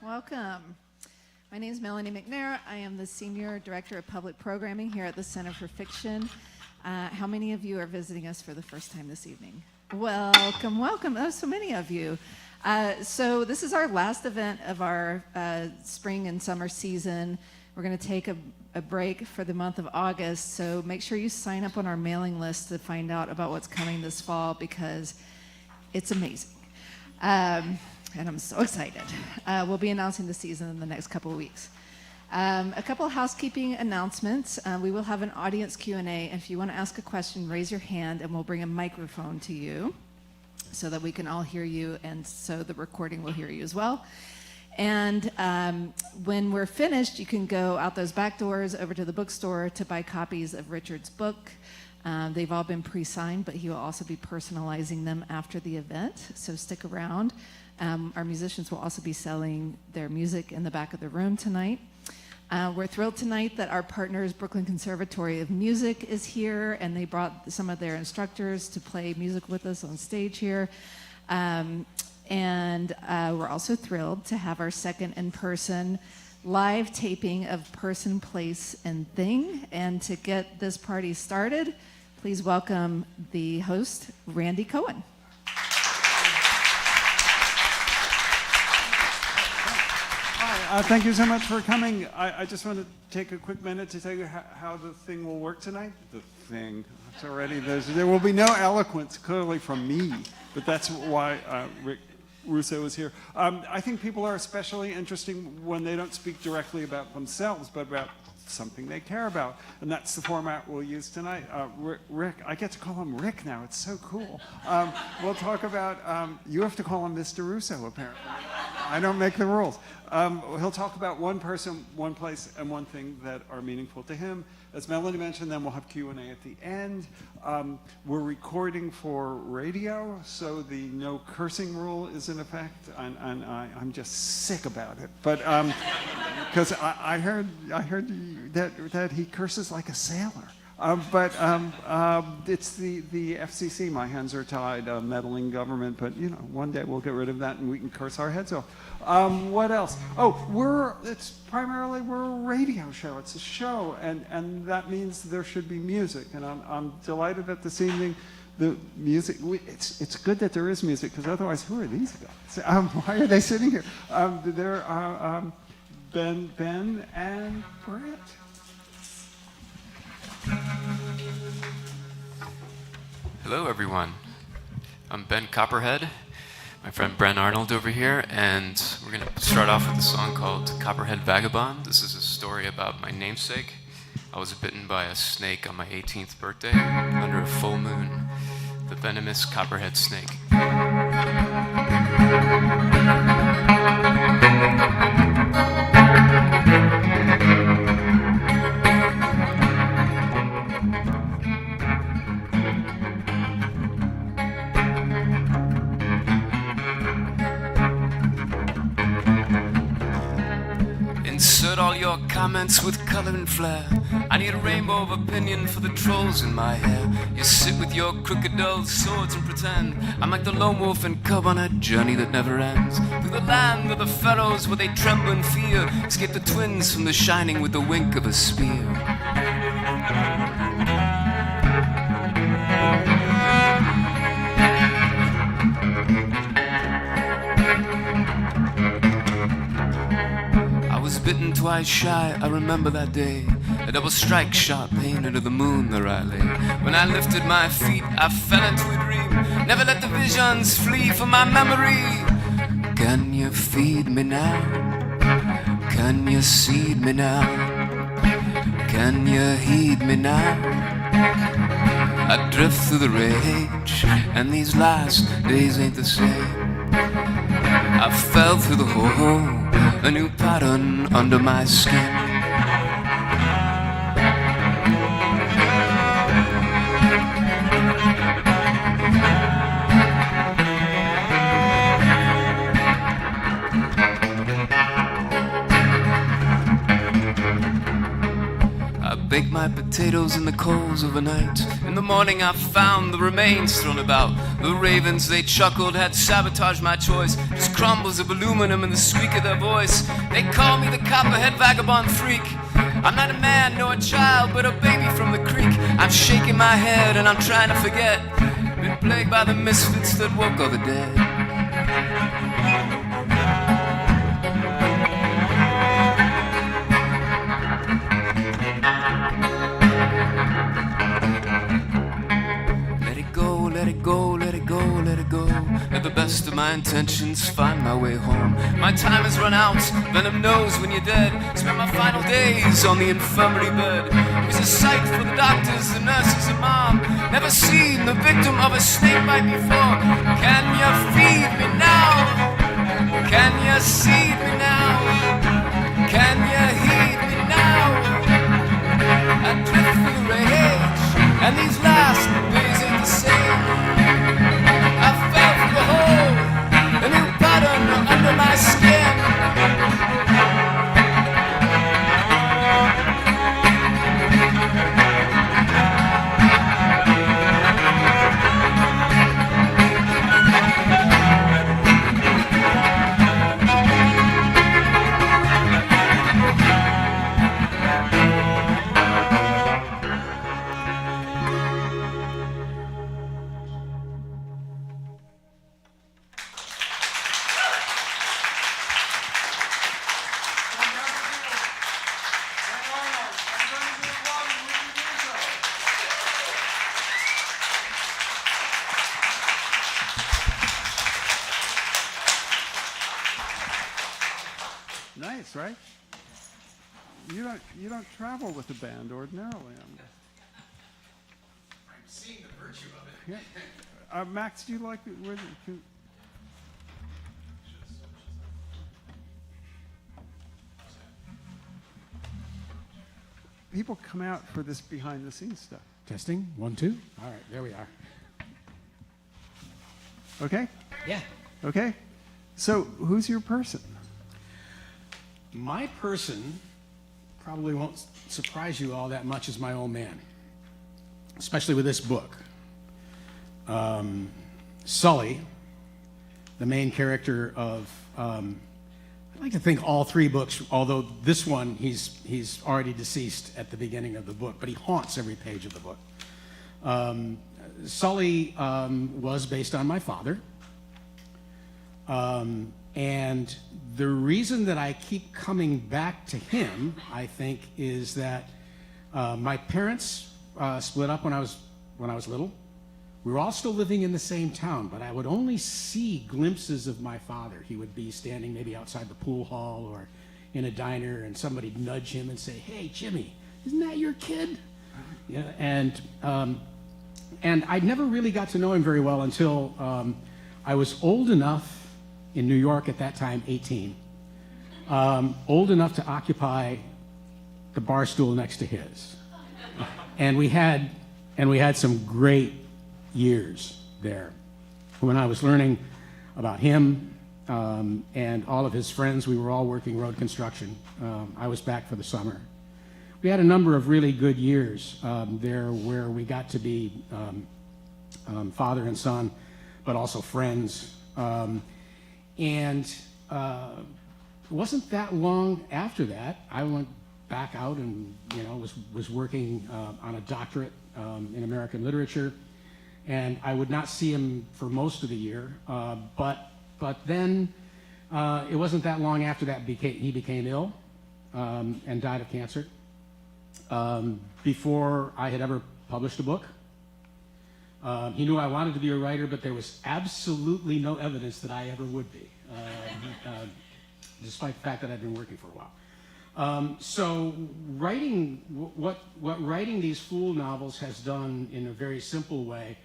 Welcome. My name is Melanie McNair. I am the Senior Director of Public Programming here at the Center for Fiction. How many of you are visiting us for the first time this evening? Welcome, welcome. Oh, so many of you. So this is our last event of our spring and summer season. We're going to take a break for the month of August, so make sure you sign up on our mailing list to find out about what's coming this fall because it's amazing. And I'm so excited. We'll be announcing the season in the next couple of weeks. A couple of housekeeping announcements. We will have an audience Q&A. If you want to ask a question, raise your hand and we'll bring a microphone to you so that we can all hear you and so the recording will hear you as well. And when we're finished, you can go out those back doors over to the bookstore to buy copies of Richard's book. They've all been pre-signed, but he will also be personalizing them after the event, so stick around. Our musicians will also be selling their music in the back of the room tonight. We're thrilled tonight that our partners, Brooklyn Conservatory of Music, is here, and they brought some of their instructors to play music with us on stage here. And we're also thrilled to have our second in-person live taping of Person, Place, and Thing. And to get this party started, please welcome the host, Randy Cohen. Thank you so much for coming. I just want to take a quick minute to tell you how the thing will work tonight. The thing. It's already, there will be no eloquence, clearly, from me, but that's why Russo is here. I think people are especially interesting when they don't speak directly about themselves, but about something they care about. And that's the format we'll use tonight. Rick, I get to call him Rick now. It's so cool. We'll talk about, you have to call him Mr. Russo, apparently. I don't make the rules. He'll talk about one person, one place, and one thing that are meaningful to him. As Melanie mentioned, then we'll have Q&A at the end. We're recording for radio, so the no cursing rule is in effect, and I'm just sick about it. But because I heard that he curses like a sailor. But it's the FCC. My hands are tied, meddling government. But you know, one day we'll get rid of that and we can curse our heads off. What else? Oh, we're a radio show. It's a show, and that means there should be music. And I'm delighted that this evening the music. It's good that there is music because otherwise, who are these guys? Why are they sitting here? There are Ben and Brett. Hello, everyone. I'm Ben Copperhead, my friend Bren Arnold over here, and we're going to start off with a song called Copperhead Vagabond. This is a story about my namesake. I was bitten by a snake on my 18th birthday under a full moon, the venomous copperhead snake. Insert all your comments with color and flair. I need a rainbow of opinion for the trolls in my hair. You sit with your crooked dull swords and pretend I'm like the lone wolf and cub on a journey that never ends. Through the land of the pharaohs where they tremble in fear. Escape the twins from the shining with the wink of a spear. Bitten twice shy, I remember that day. A double strike shot pain into the moon there I lay. When I lifted my feet, I fell into a dream. Never let the visions flee from my memory. Can you feed me now? Can you seed me now? Can you heed me now? I drift through the rage, and these last days ain't the same. I fell through the hole, a new pattern under my skin. I baked my potatoes in the coals overnight. In the morning I found the remains thrown about. The ravens, they chuckled, had sabotaged my choice. Just crumbles of aluminum in the squeak of their voice. They call me the copperhead vagabond freak. I'm not a man nor a child, but a baby from the creek. I'm shaking my head and I'm trying to forget. Been plagued by the misfits that woke all the dead. At the best of my intentions, find my way home. My time has run out, venom knows when you're dead. Spent my final days on the infirmary bed. It was a sight for the doctors, the nurses, and mom. Never seen the victim of a snake bite before. Can you feed me now? Can you seed me now? Can you heed me now? I drift through the rage, and these last days ain't the same. I fell through the hole, a new pattern under my skin. Nice, right? You don't travel with a band ordinarily. I'm seeing the virtue of it. Yeah. Max, do you like where? People come out for this behind-the-scenes stuff. Testing, 1, 2. All right, there we are. Okay. Yeah. Okay. So, who's your person? My person probably won't surprise you all that much as my old man, especially with this book. Sully, the main character of, I like to think all 3 books, although this one, he's already deceased at the beginning of the book, but he haunts every page of the book. Sully was based on my father. And the reason that I keep coming back to him, I think, is that my parents split up when I was little. We were all still living in the same town, but I would only see glimpses of my father. He would be standing maybe outside the pool hall or in a diner, and somebody'd nudge him and say, "Hey, Jimmy, isn't that your kid?" Yeah, and I never really got to know him very well until I was old enough. In New York at that time, 18, old enough to occupy the bar stool next to his, and we had some great years there. When I was learning about him and all of his friends, we were all working road construction. I was back for the summer. We had a number of really good years there, where we got to be father and son, but also friends. And it wasn't that long after that, I went back out and was working on a doctorate in American literature, and I would not see him for most of the year. But then it wasn't that long after that he became ill and died of cancer. Before I had ever published a book. He knew I wanted to be a writer, but there was absolutely no evidence that I ever would be, despite the fact that I'd been working for a while. So writing, what writing these Fool novels has done in a very simple way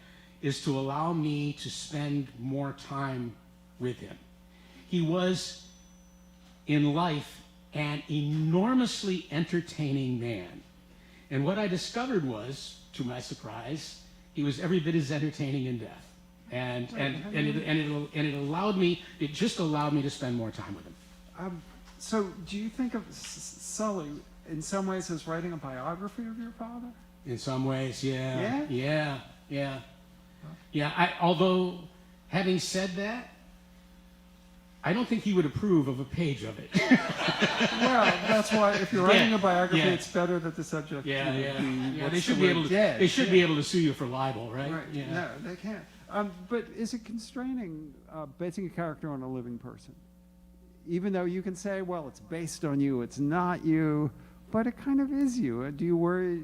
is to allow me to spend more time with him. He was, in life, an enormously entertaining man. And what I discovered was, to my surprise, he was every bit as entertaining in death, and it allowed me. It just allowed me to spend more time with him. So, do you think of Sully in some ways as writing a biography of your father? In some ways, Yeah? Yeah. Although, having said that, I don't think he would approve of a page of it. Well, that's why if you're writing Yeah, a biography, yeah. it's better that the subject Yeah. be They what's should the be word, able to. dead. They should be able to sue you for libel, right? Right. Yeah. No, they can't. But is it constraining basing a character on a living person? Even though you can say, well, it's based on you, it's not you, but it kind of is you. Do you worry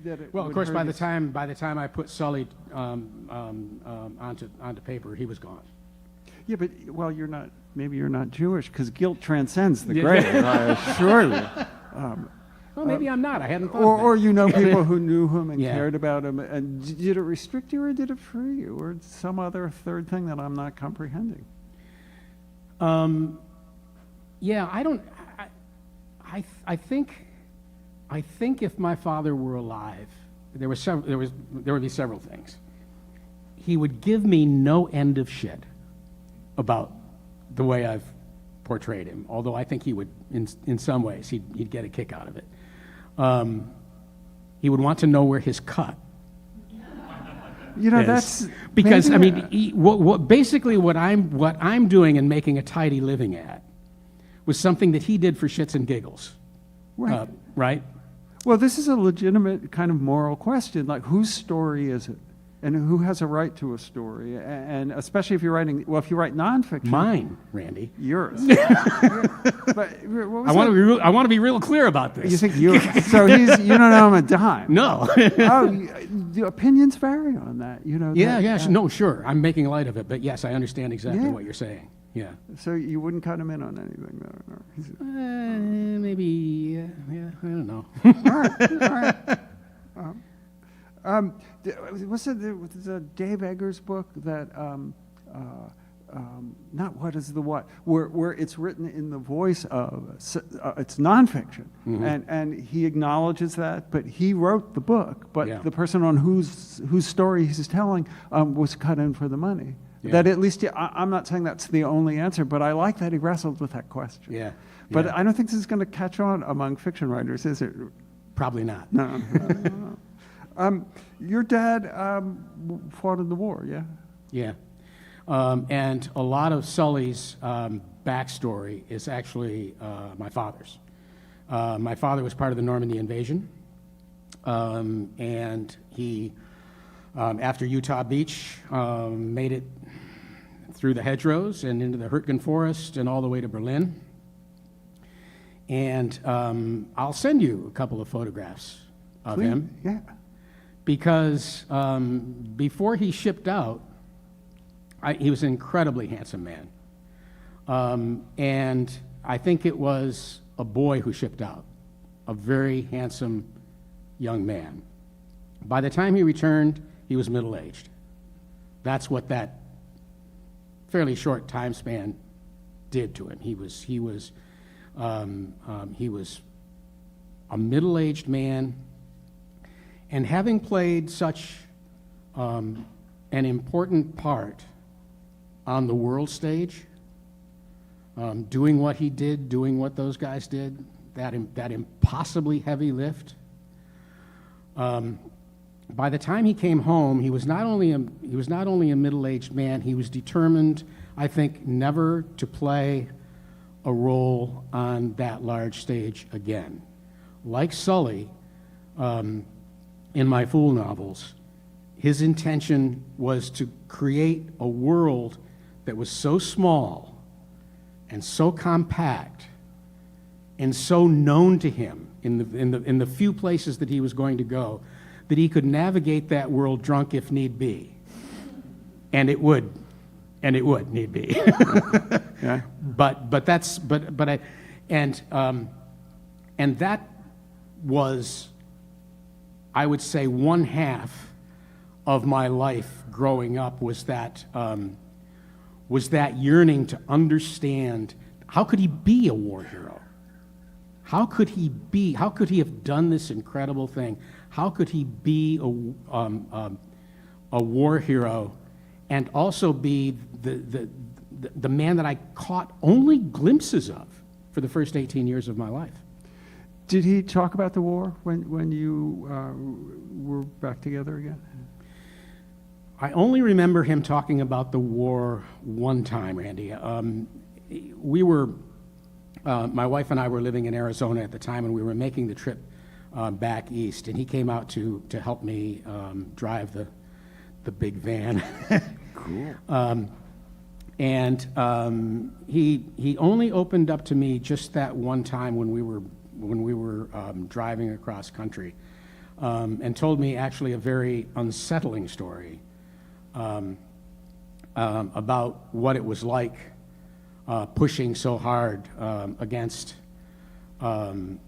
that it? Well, of would course, hurt by you? the time I put Sully onto paper, he was gone. Yeah, but well, maybe you're not Jewish because guilt transcends the Yeah. grave. I assure you. Well, maybe I'm not. I hadn't thought Or of that. you know people who knew him and Yeah. cared about him. And did it restrict you or did it free you or some other third thing that I'm not comprehending? Yeah, I don't. I think if my father were alive, there would be several things. He would give me no end of shit about the way I've portrayed him. Although I think he would, in some ways, he'd get a kick out of it. He would want to know where his cut You know, is. that's Because maybe, I mean, basically what I'm doing and making a tidy living at was something that he did for shits and giggles, right. right? Well, this is a legitimate kind of moral question. Like, whose story is it? And who has a right to a story? And especially if you're writing, well, if you write nonfiction. Mine, Randy. Yours. But what was I want that? to be real clear about this. You think yours. So you don't know him a dime. No. The opinions vary on that, you know. No, sure. I'm making light of it, but yes, I understand exactly Yeah. what you're saying. Yeah. So you wouldn't cut him in on anything, though. No. Maybe. I don't know. All right. Was it the Dave Eggers book that not What is the What, where it's written in the voice of it's nonfiction, and he acknowledges that, but he wrote the book, but Yeah. the person on whose story he's telling was cut in for the money. Yeah. That at least I'm not saying that's the only answer, but I like that he wrestled with that question. Yeah. But Yeah. I don't think this is going to catch on among fiction writers, is it? Probably not. No. Your dad fought in the war, yeah? Yeah. And a lot of Sully's backstory is actually my father's. My father was part of the Normandy invasion, and he, after Utah Beach, made it through the hedgerows and into the Hürtgen Forest and all the way to Berlin. And I'll send you a couple of photographs of him. Yeah. Because before he shipped out, he was an incredibly handsome man. And I think it was a boy who shipped out, a very handsome young man. By the time he returned, he was middle-aged. That's what that fairly short time span did to him. He was a middle-aged man. And having played such an important part on the world stage, doing what he did, doing what those guys did, that impossibly heavy lift, by the time he came home, he was not only a middle-aged man, he was determined, I think, never to play a role on that large stage again. Like Sully, in my Fool novels, his intention was to create a world that was so small and so compact and so known to him in the few places that he was going to go that he could navigate that world drunk if need be. And it would need be. Yeah. And that was, I would say, one half of my life growing up was that yearning to understand how could he be a war hero? How could he have done this incredible thing? How could he be a war hero and also be the man that I caught only glimpses of for the first 18 years of my life? Did he talk about the war when you were back together again? I only remember him talking about the war one time, Randy. My wife and I were living in Arizona at the time, and we were making the trip back east, and he came out to help me drive the big van. Cool. He only opened up to me just that one time when we were driving across country, and told me actually a very unsettling story about what it was like pushing so hard against the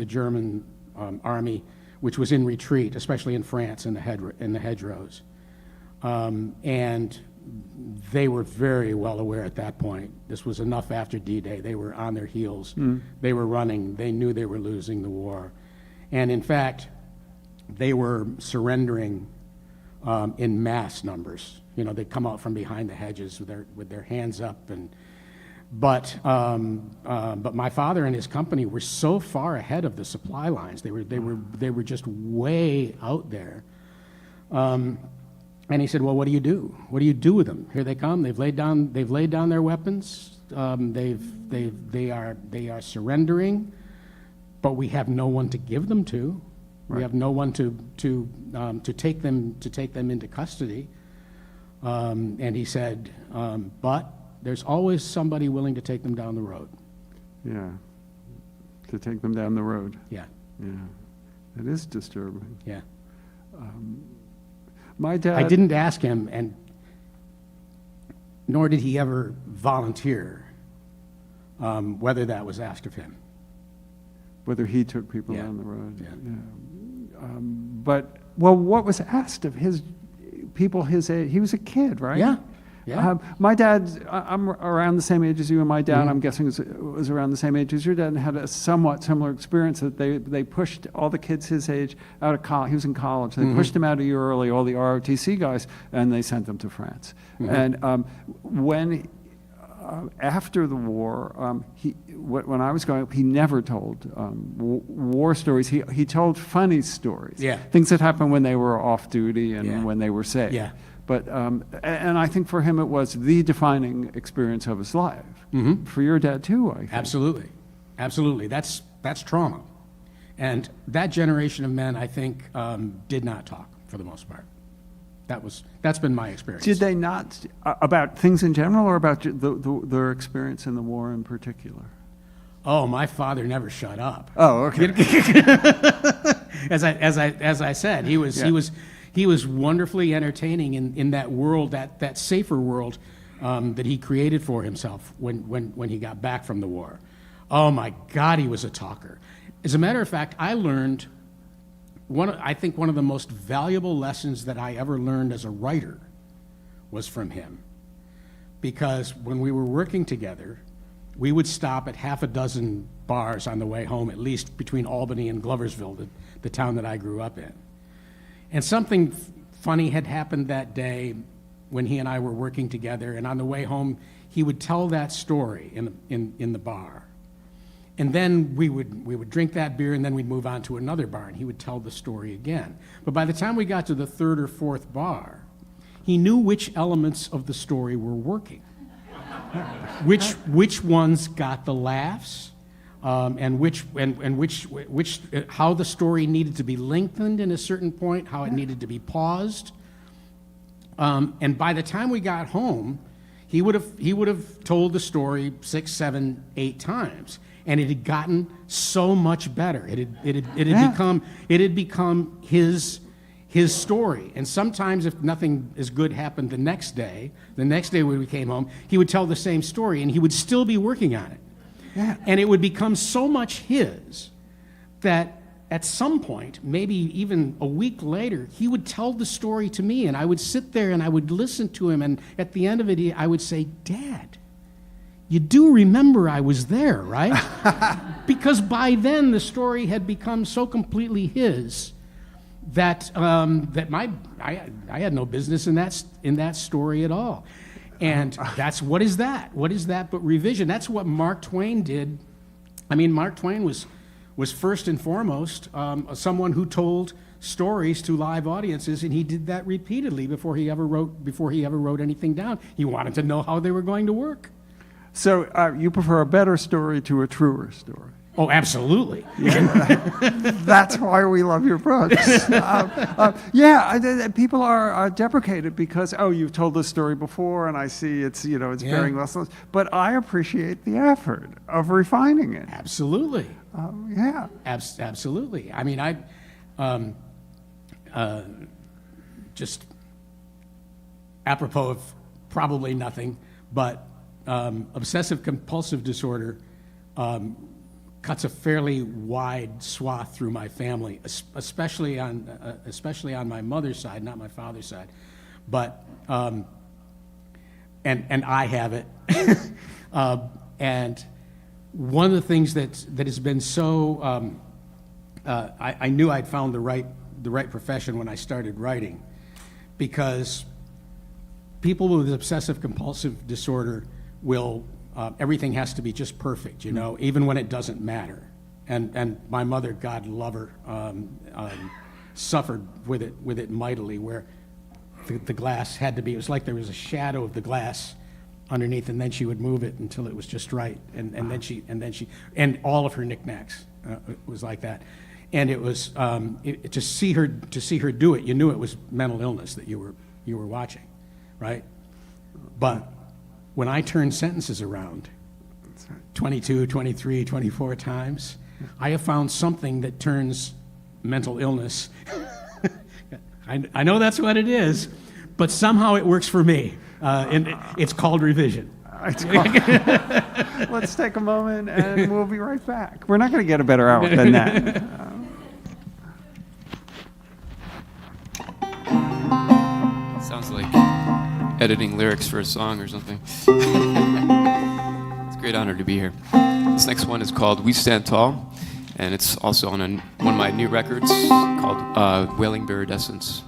German army, which was in retreat, especially in France in the hedgerows. And they were very well aware at that point. This was enough after D-Day. They were on their heels. They were running. They knew they were losing the war. And in fact, they were surrendering in mass numbers. You know, they'd come out from behind the hedges with their hands up. But my father and his company were so far ahead of the supply lines. They were just way out there. And he said, "Well, what do you do? What do you do with them? Here they come. They've laid down their weapons. They are surrendering, but we have no one to give them to. Right. We have no one to take them into custody." And he said, "But there's always somebody willing to take them down the road." Yeah. To take them down the road. Yeah. Yeah. It is disturbing. Yeah. My dad. I didn't ask him, and nor did he ever volunteer whether that was asked of him. Whether he took people Yeah. down the road. Yeah. But what was asked of his people his age? He was a kid, right? Yeah. Yeah. My dad, I'm around the same age as you, and my dad, Mhm. I'm guessing, was around the same age as your dad, and had a somewhat similar experience that they pushed all the kids his age out of college. He was in college. They pushed him out a year early, all the ROTC guys, and they sent them to France. And when after the war, when I was growing up, he never told war stories. He told funny stories. Yeah. Things that happened when they were off duty and Yeah. when they were safe. Yeah. But and I think for him it was the defining experience of his life. Mhm. For your dad too, I think. Absolutely. That's trauma, and that generation of men, I think, did not talk for the most part. That's been my experience. Did they not about things in general, or about their experience in the war in particular? Oh, my father never shut up. Oh, okay. As I said, he was wonderfully entertaining in that world, that safer world that he created for himself when he got back from the war. Oh my God, he was a talker. As a matter of fact, I learned I think one of the most valuable lessons that I ever learned as a writer was from him. Because when we were working together, we would stop at half a dozen bars on the way home, at least between Albany and Gloversville, the town that I grew up in. And something funny had happened that day when he and I were working together, and on the way home, he would tell that story in the bar. And then we would drink that beer, and then we'd move on to another bar, and he would tell the story again. But by the time we got to the third or fourth bar, he knew which elements of the story were working, which ones got the laughs, and how the story needed to be lengthened in a certain point, how it needed to be paused. And by the time we got home, he would have told the story 6, 7, 8 times, and it had gotten so much better. It had become his story. And sometimes, if nothing as good happened the next day when we came home, he would tell the same story, and he would still be working on it. Yeah. And it would become so much his that at some point, maybe even a week later, he would tell the story to me, and I would sit there and I would listen to him, and at the end of it, I would say, "Dad, you do remember I was there, right?" Because by then, the story had become so completely his that I had no business in that story at all. And what is that but revision? That's what Mark Twain did I mean, Mark Twain was first and foremost someone who told stories to live audiences, and he did that repeatedly before he ever wrote anything down. He wanted to know how they were going to work. So you prefer a better story to a truer story? Oh, absolutely. That's why we love your books. People are deprecated because, oh, you've told this story before, and I see it's bearing lessons. But I appreciate the effort of refining it. Absolutely. Absolutely. I mean, just apropos of probably nothing, but obsessive compulsive disorder cuts a fairly wide swath through my family, especially on my mother's side, not my father's side. But and I have it. And one of the things that has been so I knew I'd found the right profession when I started writing, because people with obsessive compulsive disorder will everything has to be just perfect, even when it doesn't matter. And my mother, God love her, suffered with it mightily, where the glass had to be. It was like there was a shadow of the glass underneath, and then she would move it until it was just right, and then she all of her knickknacks was like that. And it was to see her do it, you knew it was mental illness that you were watching, right? But when I turn sentences around 22, 23, 24 times, I have found something that turns mental illness. I know that's what it is, but somehow it works for me. And it's called revision. Let's take a moment and we'll be right back. We're not going to get a better hour than that. Sounds like editing lyrics for a song or something. It's a great honor to be here. This next one is called We Stand Tall, and it's also on one of my new records called Wailing Iridescence.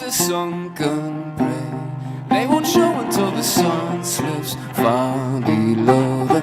Sunken prey, they won't show until the sun slips far below the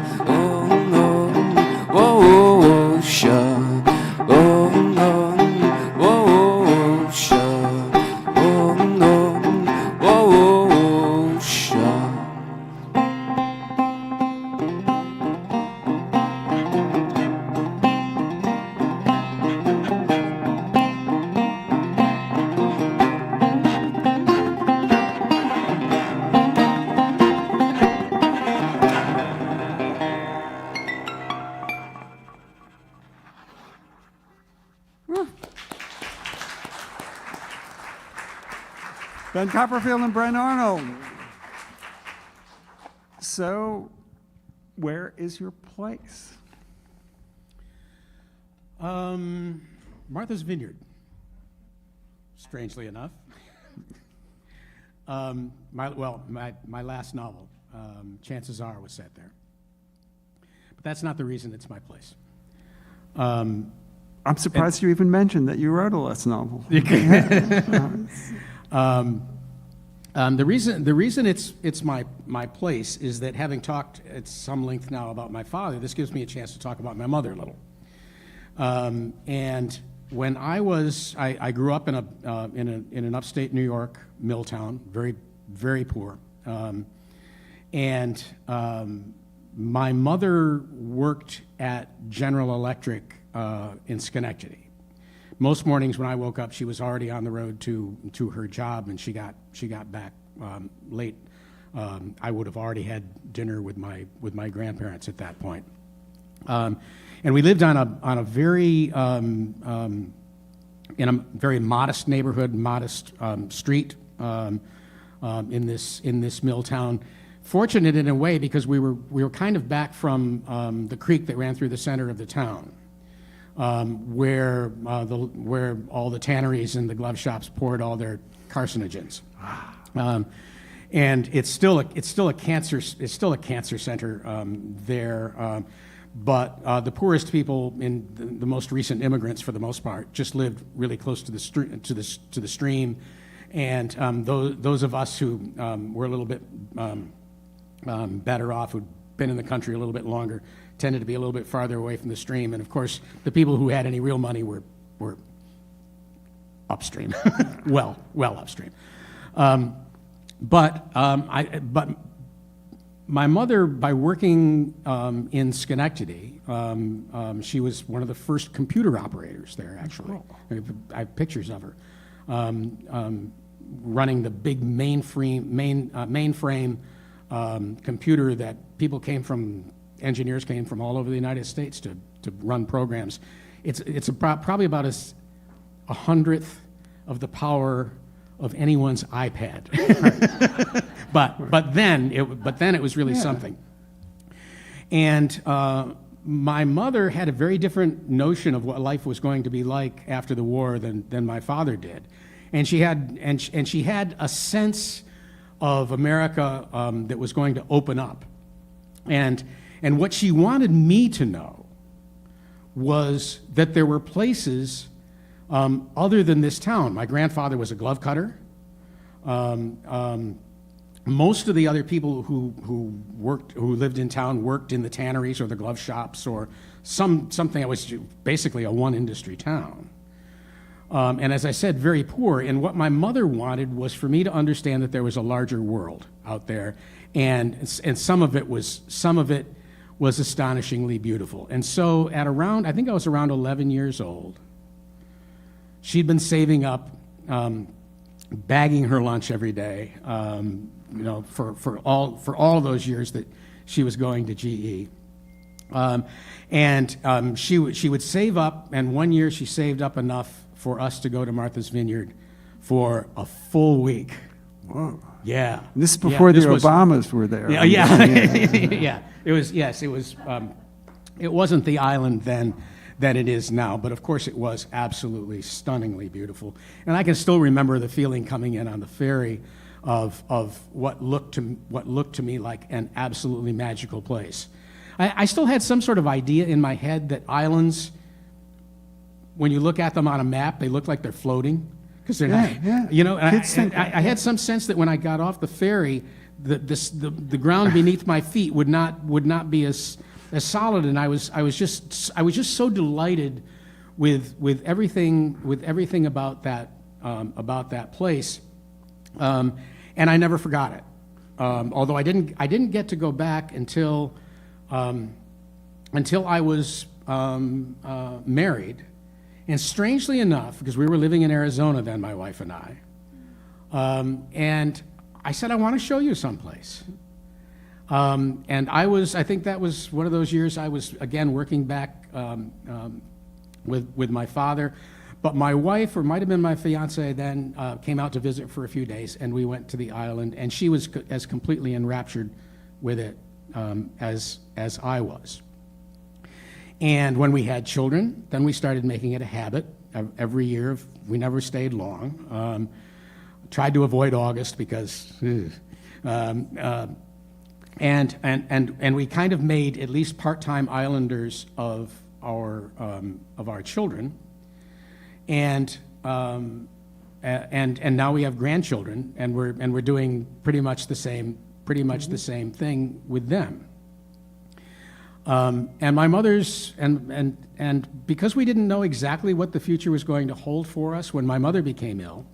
Ben Copperfield and Brent Arnold. So, where is your place? Martha's Vineyard, strangely enough. My last novel, chances are, was set there. But that's not the reason it's my place. I'm surprised you even mentioned that you wrote a last novel. The reason it's my place is that, having talked at some length now about my father, this gives me a chance to talk about my mother a little. And when I grew up in an upstate New York mill town, very, very poor. My mother worked at General Electric in Schenectady. Most mornings when I woke up, she was already on the road to her job, and she got back late. I would have already had dinner with my grandparents at that point. And we lived on a very in a very modest neighborhood, modest street in this mill town. Fortunate in a way, because we were kind of back from the creek that ran through the center of the town, where all the tanneries and the glove shops poured all their carcinogens. And it's still a cancer center there. But the poorest people, in the most recent immigrants, for the most part, just lived really close to the stream, and those of us who were a little bit better off, who'd been in the country a little bit longer, tended to be a little bit farther away from the stream. And of course, the people who had any real money were upstream, well upstream. But my mother, by working in Schenectady, she was one of the first computer operators there, actually. I have pictures of her running the big mainframe computer that engineers came from all over the United States to run programs. It's probably about a hundredth of the power of anyone's iPad. but then it was really something. And my mother had a very different notion of what life was going to be like after the war than my father did. And she had a sense of America that was going to open up. And what she wanted me to know was that there were places other than this town. My grandfather was a glove cutter. Most of the other people who lived in town worked in the tanneries or the glove shops or something that was basically a one-industry town. And as I said, very poor. And what my mother wanted was for me to understand that there was a larger world out there, and some of it was astonishingly beautiful. And so I think I was around 11 years old. She'd been saving up, bagging her lunch every day, for all of those years that she was going to GE. She would save up, and one year she saved up enough for us to go to Martha's Vineyard for a full week. Whoa. Yeah. And this is before the Obamas were there. Yeah. Yeah. It was. Yes. It was. It wasn't the island then that it is now, but of course it was absolutely stunningly beautiful. And I can still remember the feeling coming in on the ferry of what looked to me like an absolutely magical place. I still had some sort of idea in my head that islands, when you look at them on a map, they look like they're floating, because they're not. Yeah. You know, I had some sense that when I got off the ferry, the ground beneath my feet would not be as solid, and I was just so delighted with everything about that place, and I never forgot it. Although I didn't get to go back until I was married. And strangely enough, because we were living in Arizona then, my wife and I, and I said, I want to show you someplace. And I think that was one of those years I was, again, working back with my father. But my wife, or might have been my fiance then, came out to visit for a few days, and we went to the island, and she was as completely enraptured with it as I was. And when we had children, then we started making it a habit every year. We never stayed long. Tried to avoid August because, and we kind of made at least part-time islanders of our children, and now we have grandchildren, and we're doing pretty much the same thing with them. And my mother's, and because we didn't know exactly what the future was going to hold for us when my mother became ill,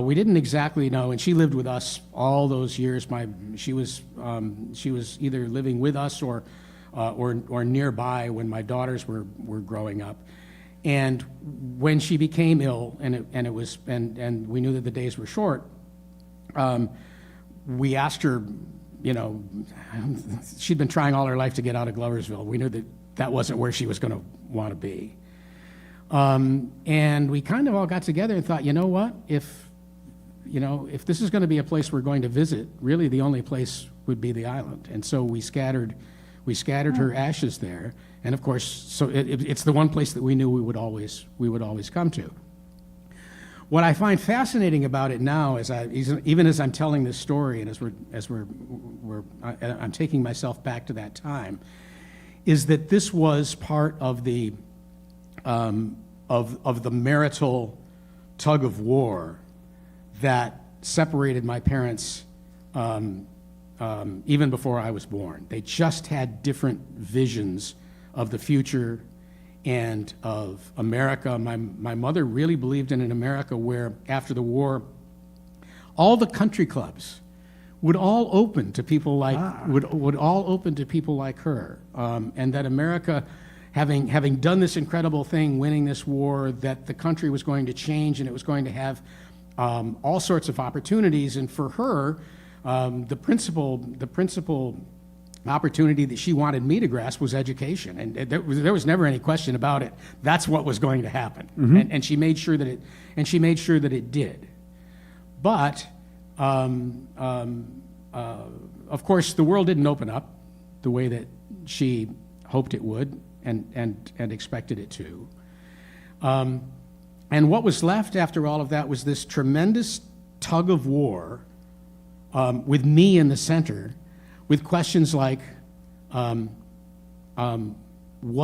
we didn't exactly know, and she lived with us all those years. She was either living with us or nearby when my daughters were growing up. And when she became ill, and we knew that the days were short, we asked her. She'd been trying all her life to get out of Gloversville. We knew that wasn't where she was going to want to be. And we kind of all got together and thought, you know what? If this is going to be a place we're going to visit, really the only place would be the island. And so we scattered her ashes there. And of course, so it's the one place that we knew we would always come to. What I find fascinating about it now, even as I'm telling this story, and I'm taking myself back to that time, is that this was part of the of the marital tug of war that separated my parents even before I was born. They just had different visions of the future and of America. My mother really believed in an America where, after the war, all the country clubs would all open to people like would all open to people like her, and that America, having done this incredible thing, winning this war, that the country was going to change and it was going to have all sorts of opportunities. And for her, the principal opportunity that she wanted me to grasp was education, and there was never any question about it. That's what was going to happen, and she made sure that it did. But of course, the world didn't open up the way that she hoped it would and expected it to. And what was left after all of that was this tremendous tug of war with me in the center, with questions like, what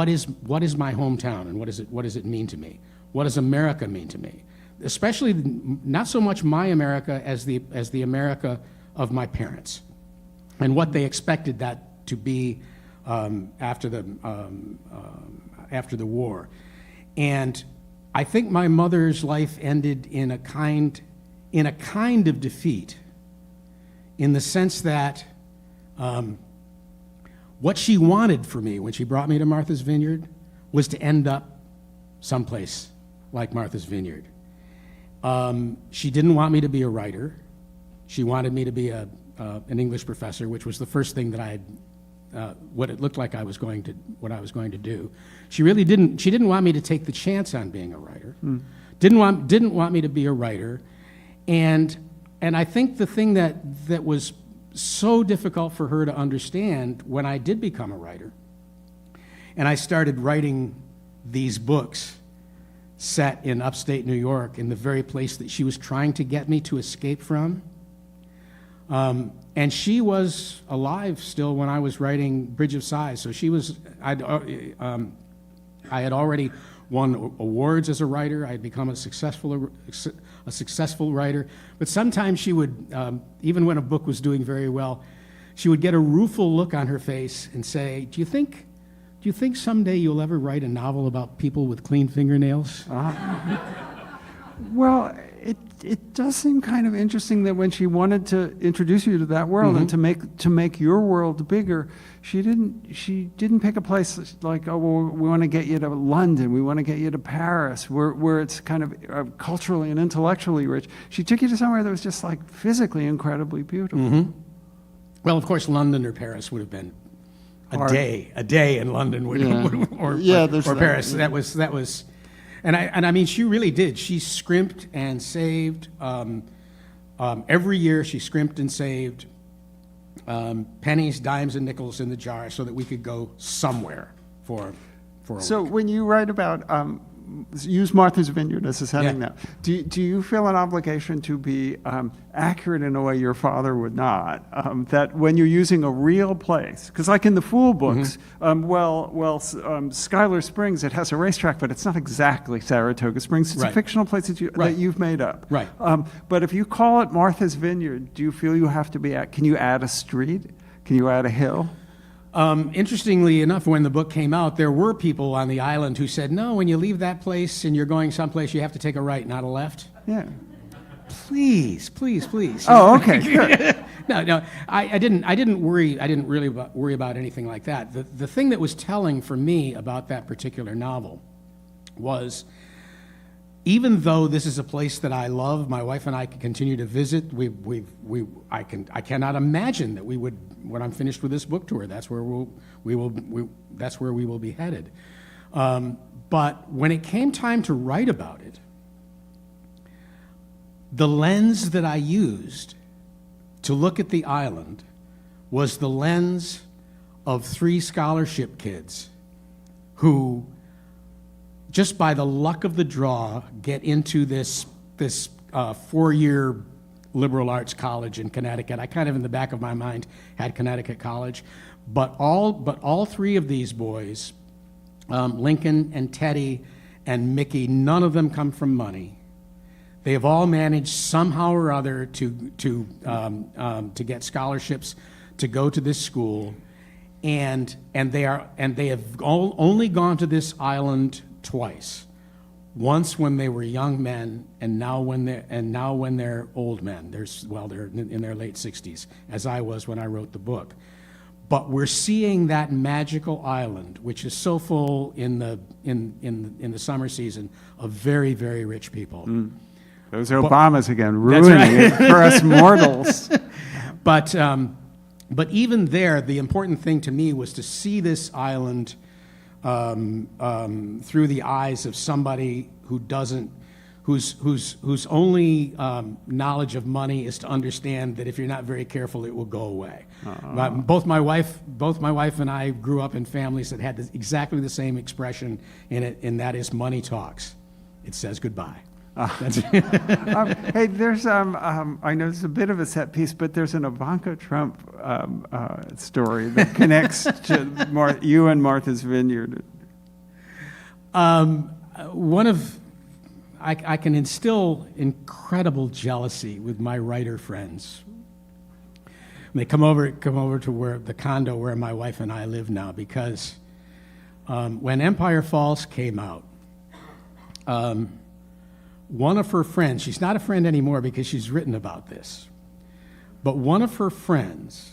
is my hometown, and what does it mean to me? What does America mean to me? Especially not so much my America as the America of my parents, and what they expected that to be after the war. And I think my mother's life ended in a kind of defeat, in the sense that what she wanted for me when she brought me to Martha's Vineyard was to end up someplace like Martha's Vineyard. She didn't want me to be a writer. She wanted me to be an English professor, which was the first thing that what it looked like what I was going to do. She really didn't. She didn't want me to take the chance on being a writer. Didn't want me to be a writer, and I think the thing that was so difficult for her to understand when I did become a writer, and I started writing these books set in upstate New York, in the very place that she was trying to get me to escape from. And she was alive still when I was writing Bridge of Sighs. So I had already won awards as a writer. I had become a successful writer. But sometimes she would, even when a book was doing very well, she would get a rueful look on her face and say, do you think someday you'll ever write a novel about people with clean fingernails? Well, it does seem kind of interesting that when she wanted to introduce you to that world and to make your world bigger, she didn't pick a place like, oh, well, we want to get you to London, we want to get you to Paris, where it's kind of culturally and intellectually rich. She took you to somewhere that was just like physically incredibly beautiful. Well, of course, London or Paris would have been a day in London, or Paris. That was. And I mean, she really did. She scrimped and saved. Every year she scrimped and saved pennies, dimes, and nickels in the jar so that we could go somewhere for a So week. when you write about, use Martha's Vineyard as a setting Yeah. now, do you feel an obligation to be accurate in a way your father would not? That when you're using a real place, because like in the Fool books, Schuyler Springs, it has a racetrack, but it's not exactly Saratoga Springs. It's a Right. fictional place that Right. you've made up. Right. But if you call it Martha's Vineyard, do you feel you have to be, can you add a street? Can you add a hill? Interestingly enough, when the book came out, there were people on the island who said, no, when you leave that place and you're going someplace, you have to take a right, not a left. Yeah. Please, please, please. Oh, okay, good. No, I didn't really worry about anything like that. The thing that was telling for me about that particular novel was, even though this is a place that I love, my wife and I can continue to visit. I cannot imagine that we would, when I'm finished with this book tour, that's where we will be headed. But when it came time to write about it, the lens that I used to look at the island was the lens of 3 scholarship kids who, just by the luck of the draw, get into this 4-year liberal arts college in Connecticut. I kind of, in the back of my mind, had Connecticut College. But all 3 of these boys, Lincoln and Teddy and Mickey, none of them come from money. They have all managed somehow or other to get scholarships to go to this school, and they have only gone to this island twice. Once when they were young men, and now when they're old men. They're in their late 60s, as I was when I wrote the book. But we're seeing that magical island, which is so full in the summer season of very, very rich people. Those Obamas again, ruining it for us mortals. But even there, the important thing to me was to see this island through the eyes of somebody whose only knowledge of money is to understand that if you're not very careful, it will go away. Both my wife and I grew up in families that had exactly the same expression in it, and that is money talks. It says goodbye. Hey, there's I know it's a bit of a set piece, but there's an Ivanka Trump story that connects to you and Martha's Vineyard. I can instill incredible jealousy with my writer friends. They come over to the condo where my wife and I live now, because when Empire Falls came out, one of her friends, she's not a friend anymore because she's written about this, but one of her friends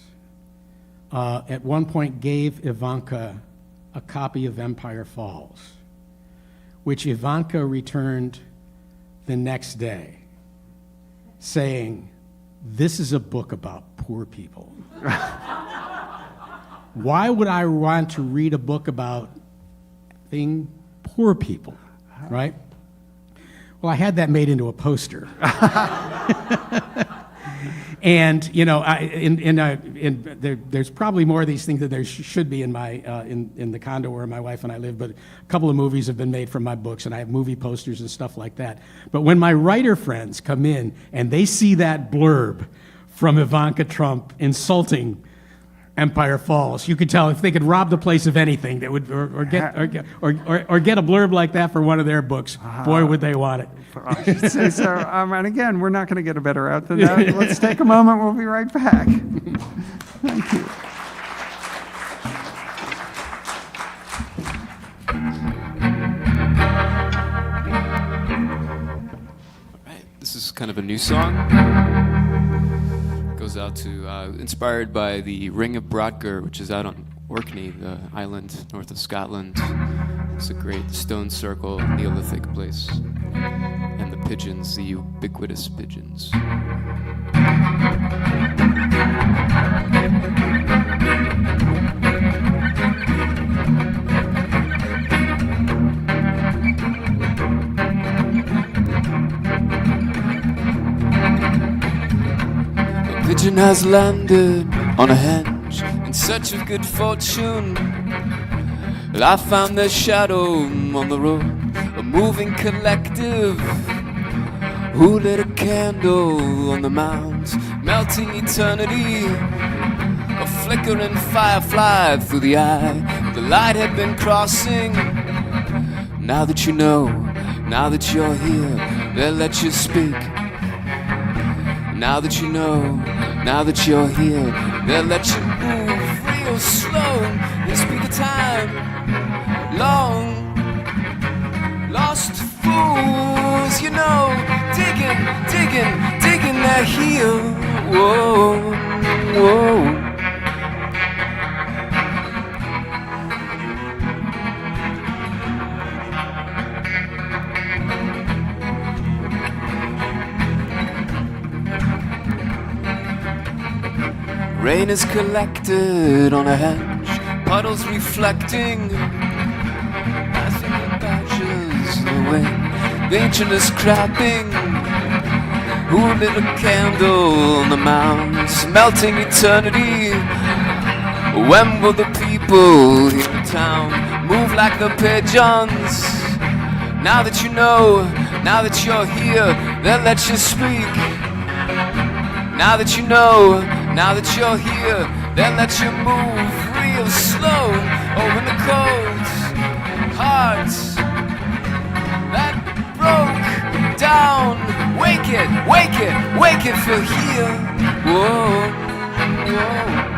at one point gave Ivanka a copy of Empire Falls, which Ivanka returned the next day saying, "This is a book about poor people." Why would I want to read a book about poor people, right? Well, I had that made into a poster. And, there's probably more of these things that there should be in the condo where my wife and I live, but a couple of movies have been made from my books, and I have movie posters and stuff like that. But when my writer friends come in and they see that blurb from Ivanka Trump insulting Empire Falls, you could tell if they could rob the place of anything that would, or get a blurb like that for one of their books, boy, would they want it. I should say so. And again, we're not going to get a better out than that. Let's take a moment. We'll be right back. Thank you. All right, this is kind of a new song. Goes out to, inspired by the Ring of Brodgar, which is out on Orkney, the island north of Scotland. It's a great stone circle, Neolithic place. And the pigeons, the ubiquitous pigeons. rain has landed on a henge in search of good fortune. Well, I found their shadow on the road, a moving collective who lit a candle on the mounds, melting eternity. A flickering firefly through the eye, the light had been crossing. Now that you know, now that you're here, they'll let you speak. Now that you know, now that you're here, they'll let you move real slow. They speak of time, long lost fools, you know, digging, digging, digging their heel. Whoa, whoa. Rain is collected on a henge, puddles reflecting, passing the patches the wind. The ancient is crapping, who lit a candle on the mounds, melting eternity. When will the people here in town move like the pigeons? Now that you know, now that you're here, they'll let you speak. Now that you know, now that you're here, they'll let you move real slow. Oh, when the cold hearts that broke down, wake it, wake it, wake it, feel here. Whoa, whoa.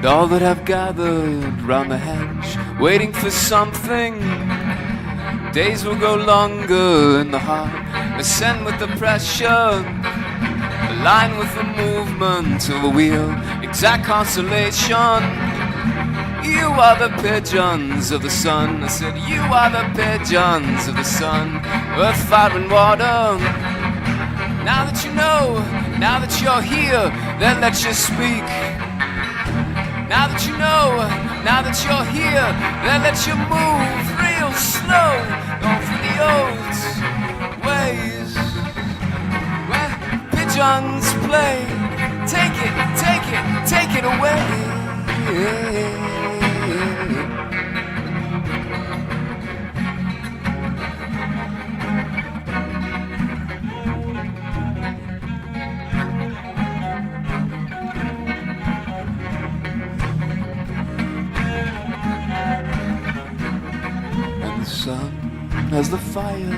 All that have gathered round the hedge, waiting for something. Days will go longer in the heart, ascend with the pressure, align with the movement of the wheel, exact constellation. You are the pigeons of the sun. I said, you are the pigeons of the sun, earth, fire, and water. Now that you know, now that you're here, they'll let you speak. Now that you know, now that you're here, they'll let you move real slow. Going through the old ways where pigeons play. Take it, take it, take it away. As the fire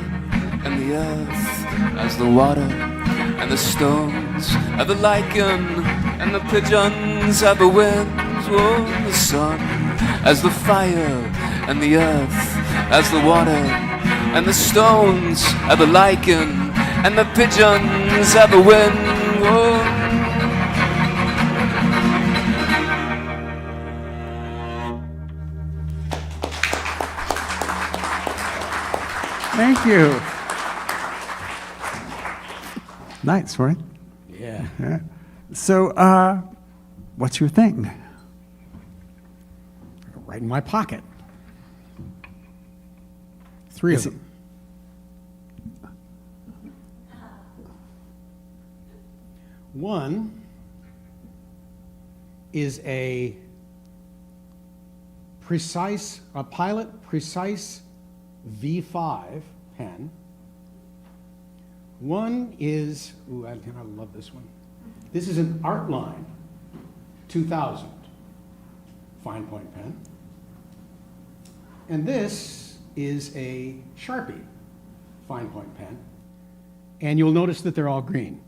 and the earth, as the water and the stones, as the lichen and the pigeons, as the winds, oh, the sun, as the fire and the earth, as the water and the stones, as the lichen and the pigeons, as the wind, oh. Thank you. Nice, right? Yeah. Yeah. So, what's your thing? Right in my pocket. 3 of Is it- them. One is a Pilot Precise V5 pen. One is, ooh, I love this one. This is an Artline 2000 fine point pen. And this is a Sharpie fine point pen. And you'll notice that they're all green.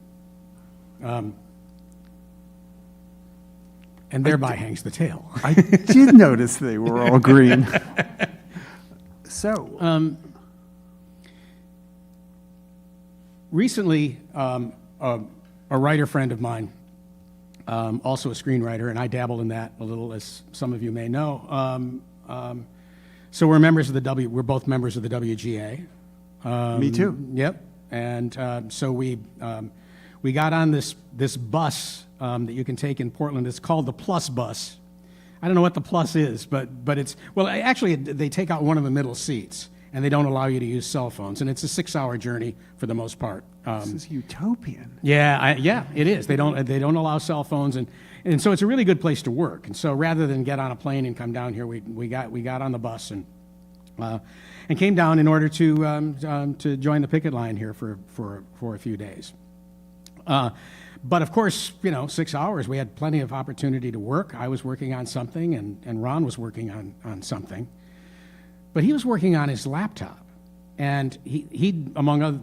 And thereby hangs the tale. I did notice they were all green. So, Recently, a writer friend of mine also a screenwriter, and I dabble in that a little, as some of you may know. So we're both members of the WGA. Me too. Yep. And so we got on this bus that you can take in Portland. It's called the Plus Bus. I don't know what the Plus is, but it's, well, actually, they take out one of the middle seats, and they don't allow you to use cell phones. And it's a 6-hour journey for the most part. This is utopian. Yeah, it is. They don't allow cell phones, and so it's a really good place to work. And so rather than get on a plane and come down here, we got on the bus and came down in order to join the picket line here for a few days. But of course, 6 hours, we had plenty of opportunity to work. I was working on something, and Ron was working on something. But he was working on his laptop. And he among other,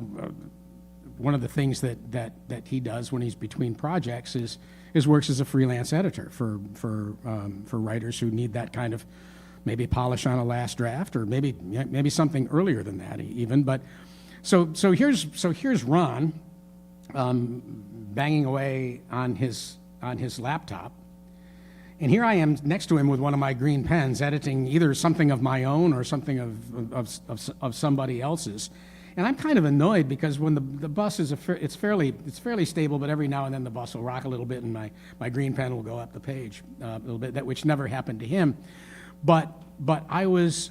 one of the things that he does when he's between projects is works as a freelance editor for writers who need that kind of maybe polish on a last draft, or maybe something earlier than that even. But so here's Ron banging away on his laptop, and here I am next to him with one of my green pens, editing either something of my own or something of somebody else's. And I'm kind of annoyed because when the bus it's fairly stable, but every now and then the bus will rock a little bit, and my green pen will go up the page a little bit. Which never happened to him, but I was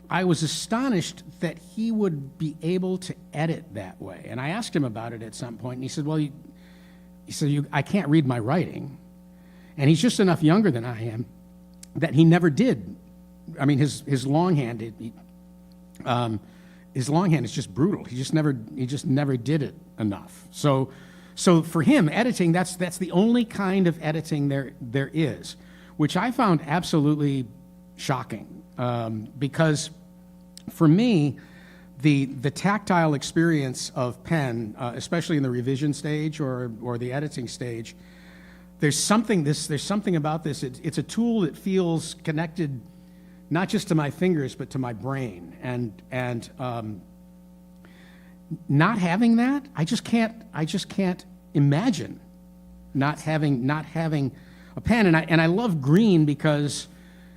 astonished that he would be able to edit that way. And I asked him about it at some point, and he said, "Well, I can't read my writing." And he's just enough younger than I am that he never did. I mean, his longhand, his longhand is just brutal. He just never did it enough. So for him, editing, that's the only kind of editing there is, which I found absolutely shocking, because for me, the tactile experience of pen, especially in the revision stage or the editing stage, there's something about this. It's a tool that feels connected not just to my fingers but to my brain, and not having that, I just can't imagine not having a pen. And I love green because,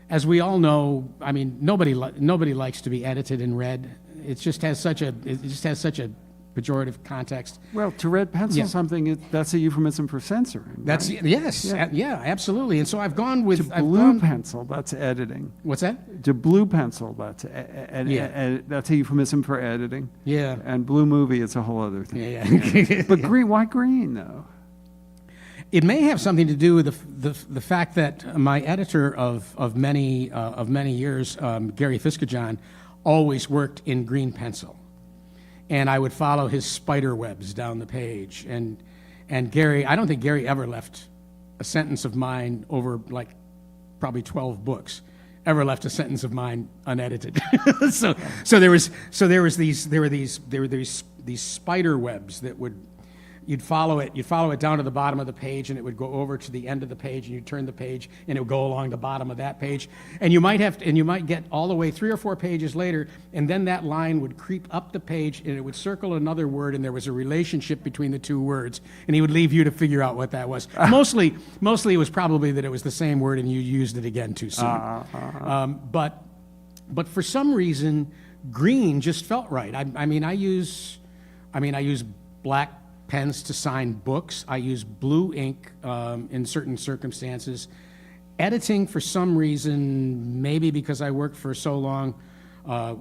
as we all know, I mean, nobody likes to be edited in red. It just has such a pejorative context. Well, to red pencil Yeah. something, that's a euphemism for censoring. That's right? yes, Yeah. yeah, absolutely. And so I've gone with Blue pencil, that's editing. What's that? To blue pencil, that's that's a euphemism for editing. Yeah. And blue movie is a whole other thing. Yeah. But green, why green though? It may have something to do with the fact that my editor of many years, Gary Fiskajohn, always worked in green pencil, and I would follow his spider webs down the page. And Gary, I don't think Gary ever left a sentence of mine over like probably 12 books, ever left a sentence of mine unedited. so there were these spider webs that would. You'd follow it down to the bottom of the page, and it would go over to the end of the page, and you'd turn the page, and it would go along the bottom of that page. And you might get all the way 3 or 4 pages later, and then that line would creep up the page, and it would circle another word, and there was a relationship between the two words, and he would leave you to figure out what that was. Mostly it was probably that it was the same word, and you used it again too soon. But for some reason, green just felt right. I mean, I use black pens to sign books. I use blue ink in certain circumstances. Editing, for some reason, maybe because I worked for so long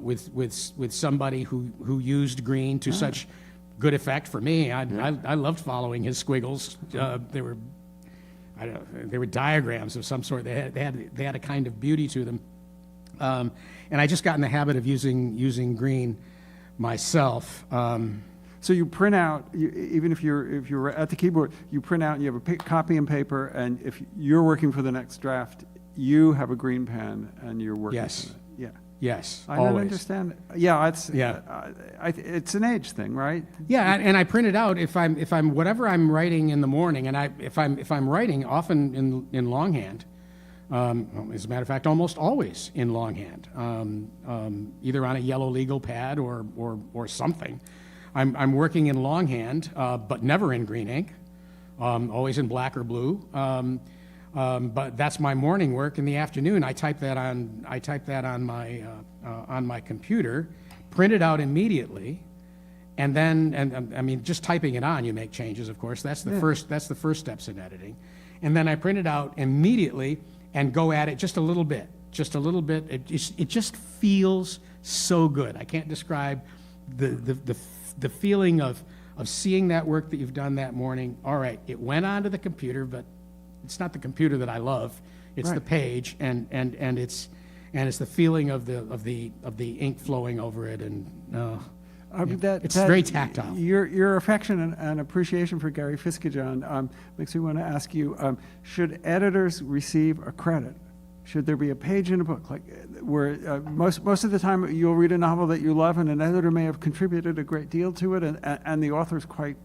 with somebody who used green to such good effect for me. I loved following his squiggles. They were diagrams of some sort. They had a kind of beauty to them. And I just got in the habit of using green myself. So you print out, even if you're at the keyboard, you print out and you have a copy and paper, and if you're working for the next draft, you have a green pen and you're working Yes. on it. Yeah. Yes, I always. don't understand. Yeah, Yeah. It's an age thing, right? Yeah, and I print it out if I'm whatever I'm writing in the morning, and if I'm writing often in longhand. As a matter of fact, almost always in longhand, either on a yellow legal pad or something. I'm working in longhand, but never in green ink. always in black or blue. But that's my morning work. In the afternoon, I type that on my computer, print it out immediately, and then I mean, just typing it on, you make changes, of course. That's the first steps in editing, and then I print it out immediately and go at it just a little bit. It just feels so good. I can't describe the feeling of seeing that work that you've done that morning. All right, it went onto the computer, but it's not the computer that I love. It's the page, and it's the feeling of the ink flowing over it, and it's very tactile. Your affection and appreciation for Gary Fisketjon makes me want to ask you: should editors receive a credit? Should there be a page in a book, like where most of the time you'll read a novel that you love, and an editor may have contributed a great deal to it, and the author's quite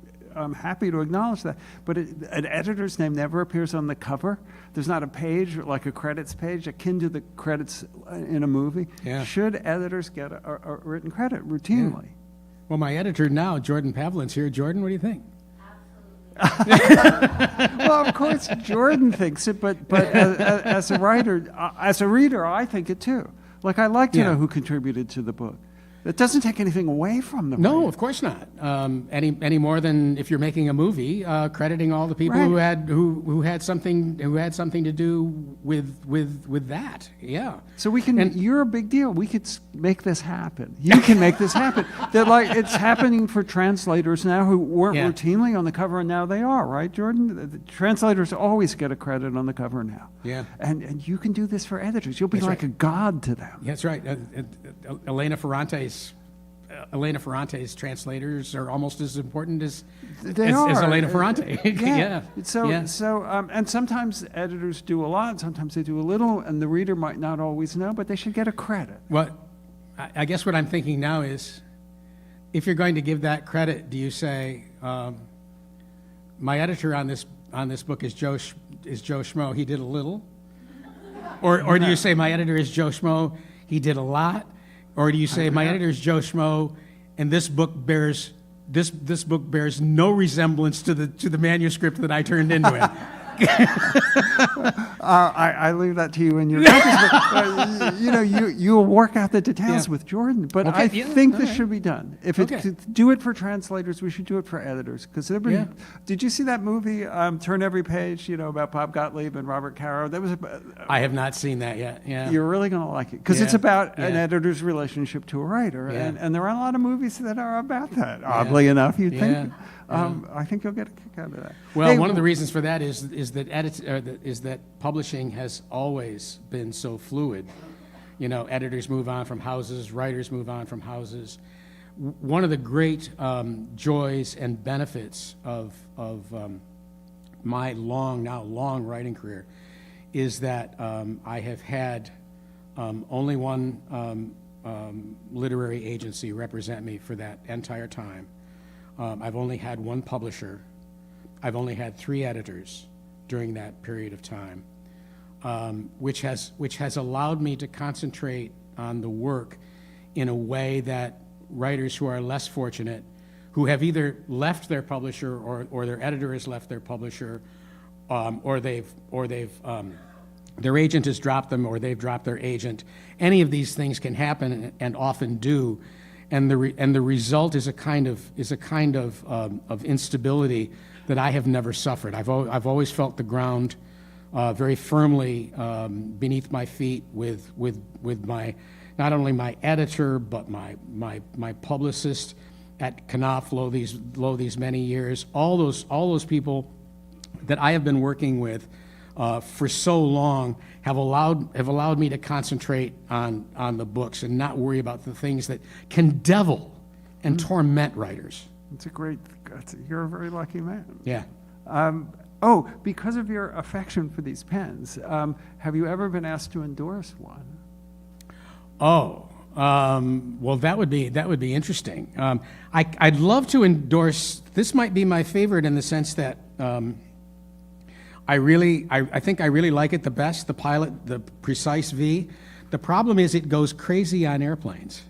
happy to acknowledge that. But an editor's name never appears on the cover. There's not a page like a credits page akin to the credits in a movie. Yeah. Should editors get a written credit routinely? Yeah. Well, my editor now, Jordan Pavlin's here. Jordan, what do you think? Well, of course, Jordan thinks it, but as a writer, as a reader, I think it too. Like, I like to know who contributed to the book. It doesn't take anything away from the No, writer. of course not. Any more than if you're making a movie, crediting all the people Right. who had something to do with that. Yeah. So we can. You're a big deal. We could make this happen. You can make this happen. That, like, it's happening for translators now who weren't routinely on the cover, and now they are. Right, Jordan? The translators always get a credit on the cover now. Yeah. And you can do this for editors. You'll be That's like a god to them. That's right. Elena Ferrante's translators are almost as important as Elena Ferrante. Yeah. So and sometimes editors do a lot, sometimes they do a little, and the reader might not always know, but they should get a credit. Well, I guess what I'm thinking now is, if you're going to give that credit, do you say, my editor on this book is Joe Schmo, he did a little? Or do you say, my editor is Joe Schmo, he did a lot? Or do you say, my editor is Joe Schmo, and this book bears no resemblance to the manuscript that I turned into it? I leave that to you and your copies. You'll work out the details with Jordan. But I think this should be done. If do it for translators, we should do it for editors. Because did you see that movie, Turn Every Page? About Bob Gottlieb and Robert Caro. That was. I have not seen that yet. Yeah. You're really going to like it because it's about an editor's relationship to a writer, and there are a lot of movies that are about that. Oddly enough, you'd think. I think you'll get a kick out of that. Well, one of the reasons for that is that publishing has always been so fluid. Editors move on from houses, writers move on from houses. One of the great joys and benefits of my long writing career is that I have had only one literary agency represent me for that entire time. I've only had one publisher. I've only had 3 editors during that period of time, which has allowed me to concentrate on the work in a way that writers who are less fortunate, who have either left their publisher or their editor has left their publisher, or they've their agent has dropped them, or they've dropped their agent. Any of these things can happen and often do. And the result is a kind of instability that I have never suffered. I've always felt the ground very firmly beneath my feet with my not only my editor but my publicist at Knopf lo these many years. All those people that I have been working with for so long have allowed me to concentrate on the books and not worry about the things that can devil and torment writers. You're a very lucky man. Yeah. Because of your affection for these pens, have you ever been asked to endorse one? Well, that would be interesting. I'd love to endorse. This might be my favorite in the sense that I think I really like it the best. The Pilot, the Precise V. The problem is it goes crazy on airplanes.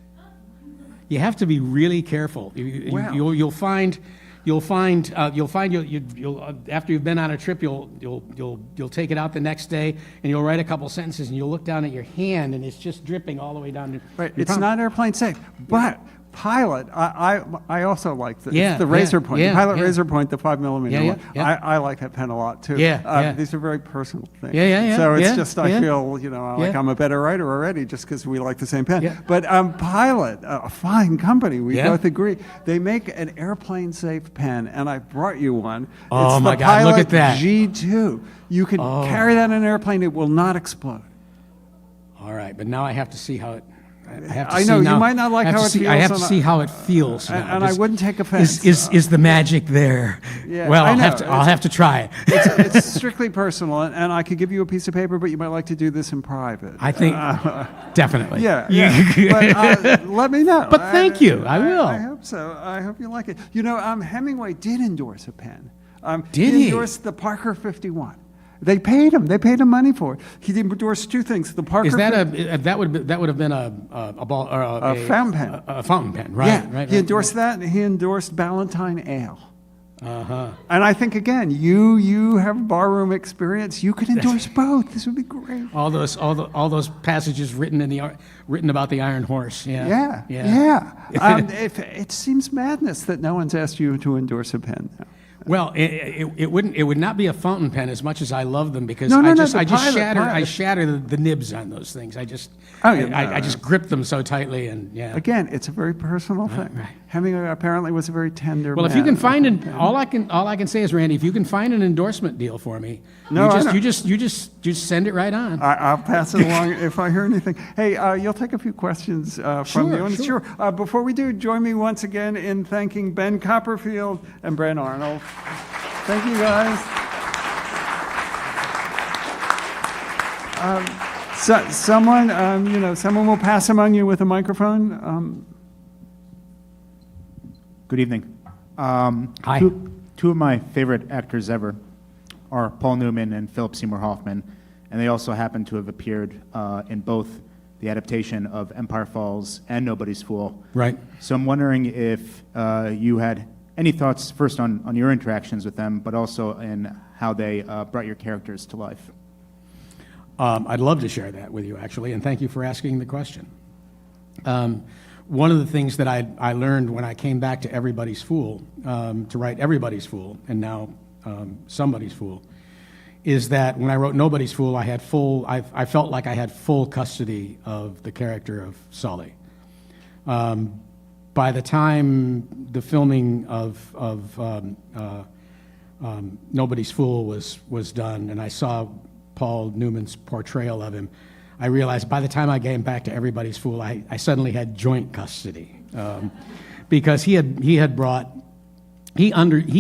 You have to be really careful. You'll find you'll find you'll after you've been on a trip, you'll take it out the next day, and you'll write a couple sentences, and you'll look down at your hand, and it's just dripping all the way down to Right. your It's palm. not airplane safe, but Pilot, I also like the, Yeah, it's the yeah, Razor Point, yeah, the Pilot yeah. Razor Point, the 5mm Yeah, yeah, one. yeah. I like that pen a lot too. Yeah, yeah. These are very personal things. Yeah, yeah, yeah, So it's yeah, just I yeah. feel like Yeah. I'm a better writer already just because we like the same pen. Yeah. But Pilot, a fine company, we Yeah. both agree. They make an airplane safe pen, and I brought you one. Oh, it's my the God, look Pilot at that. G2. You can carry that in an airplane; it will not explode. All right, but now I have to see how it. I have to I see know, you now- might not like I have how to it see, I feels have to on a- see how it feels. And- now. and I Just- wouldn't take offense. Is the magic there? Yeah, well, I I'll know. have to try it. It's strictly personal, and I could give you a piece of paper, but you might like to do this in private. I think definitely. Yeah, You- yeah. But let me know. But thank you. I will. I hope so. I hope you like it. You know, Hemingway did endorse a pen. Did he? endorsed the Parker 51. They paid him. They paid him money for it. He endorsed two things: the Parker. Is that that would have been a ball or A fountain pen. A fountain pen, right? Yeah, right. he endorsed that, and he endorsed Ballantine Ale. Uh-huh. And I think again, you have barroom experience. You could endorse both. This would be great. All those passages written about the Iron Horse. Yeah. Yeah. It seems madness that no one's asked you to endorse a pen. Well, it would not be a fountain pen as much as I love them because No, I the just Pilot. shatter the nibs on those things. I just grip them so tightly and yeah. Again, it's a very personal thing. right. Hemingway apparently was a very tender Well, man. if you can find all I can say is, Randy, if you can find an endorsement deal for me, No, I know. you just send it right on. I'll pass it along if I hear anything. Hey, you'll take a few questions from Sure, the audience. sure. Before we do, join me once again in thanking Ben Copperfield and Brent Arnold. Thank you, guys. Someone will pass among you with a microphone. Good evening. Hi. Two of my favorite actors ever are Paul Newman and Philip Seymour Hoffman, and they also happen to have appeared in both the adaptation of Empire Falls and Nobody's Fool. Right. So I'm wondering if you had any thoughts first on your interactions with them, but also in how they brought your characters to life. I'd love to share that with you, actually, and thank you for asking the question. One of the things that I learned when I came back to Everybody's Fool, to write Everybody's Fool, and now Somebody's Fool, is that when I wrote Nobody's Fool, I felt like I had full custody of the character of Sully. By the time the filming of Nobody's Fool was done, and I saw Paul Newman's portrayal of him, I realized by the time I came back to Everybody's Fool, I suddenly had joint custody because he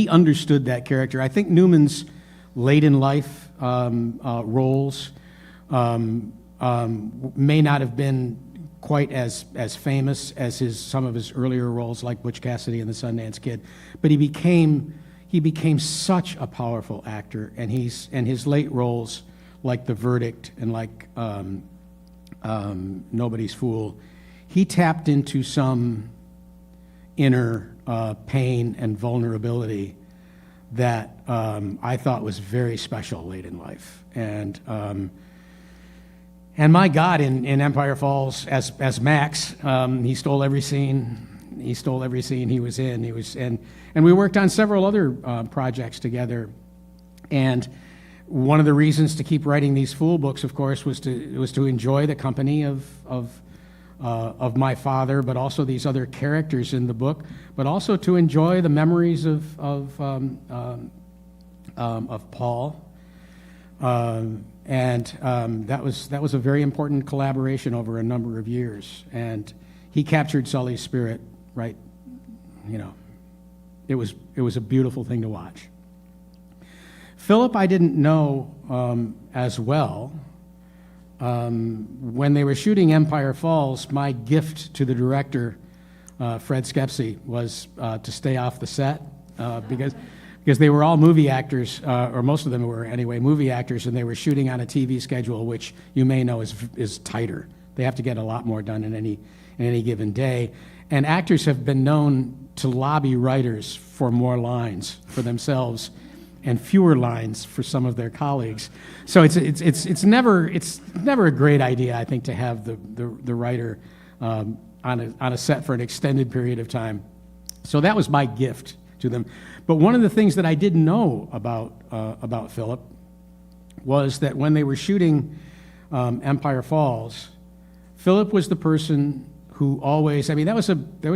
understood that character. I think Newman's late in life roles may not have been quite as famous as some of his earlier roles, like Butch Cassidy and the Sundance Kid, but he became such a powerful actor, and his late roles, like The Verdict and like Nobody's Fool, he tapped into some inner pain and vulnerability that I thought was very special late in life. And my God, in Empire Falls, as Max, he stole every scene. He stole every scene he was in. And we worked on several other projects together. And one of the reasons to keep writing these Fool books, of course, was to enjoy the company of my father, but also these other characters in the book, but also to enjoy the memories of Paul. That was a very important collaboration over a number of years, and he captured Sully's spirit, right? It was a beautiful thing to watch. Philip, I didn't know as well. When they were shooting Empire Falls, my gift to the director, Fred Skepsey, was to stay off the set because they were all movie actors, or most of them were anyway, movie actors, and they were shooting on a TV schedule, which you may know is tighter. They have to get a lot more done in any given day. And actors have been known to lobby writers for more lines for themselves and fewer lines for some of their colleagues. So it's never a great idea, I think, to have the writer on a set for an extended period of time. So that was my gift to them. But one of the things that I didn't know about Philip was that when they were shooting Empire Falls, Philip was the person who always, I mean, there was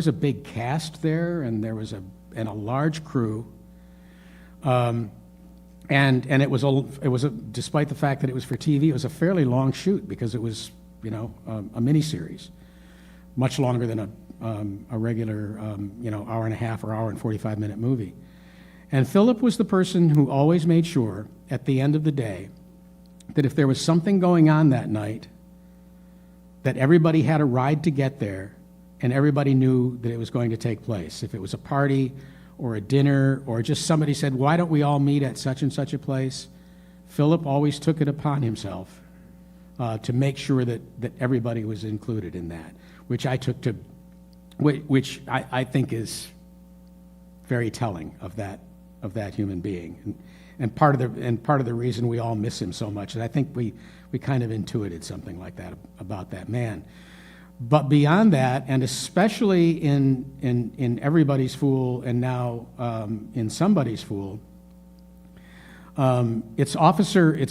a big cast there, and there was a large crew, and it was despite the fact that it was for TV, it was a fairly long shoot because it was, you know, a miniseries, much longer than a regular, hour and a half or hour and 45-minute movie. And Philip was the person who always made sure at the end of the day that if there was something going on that night, that everybody had a ride to get there, and everybody knew that it was going to take place. If it was a party or a dinner, or just somebody said, why don't we all meet at such and such a place, Philip always took it upon himself to make sure that everybody was included in that, which I think is very telling of that human being. And part of the reason we all miss him so much, and I think we kind of intuited something like that about that man. But beyond that, and especially in Everybody's Fool and now in Somebody's Fool, it's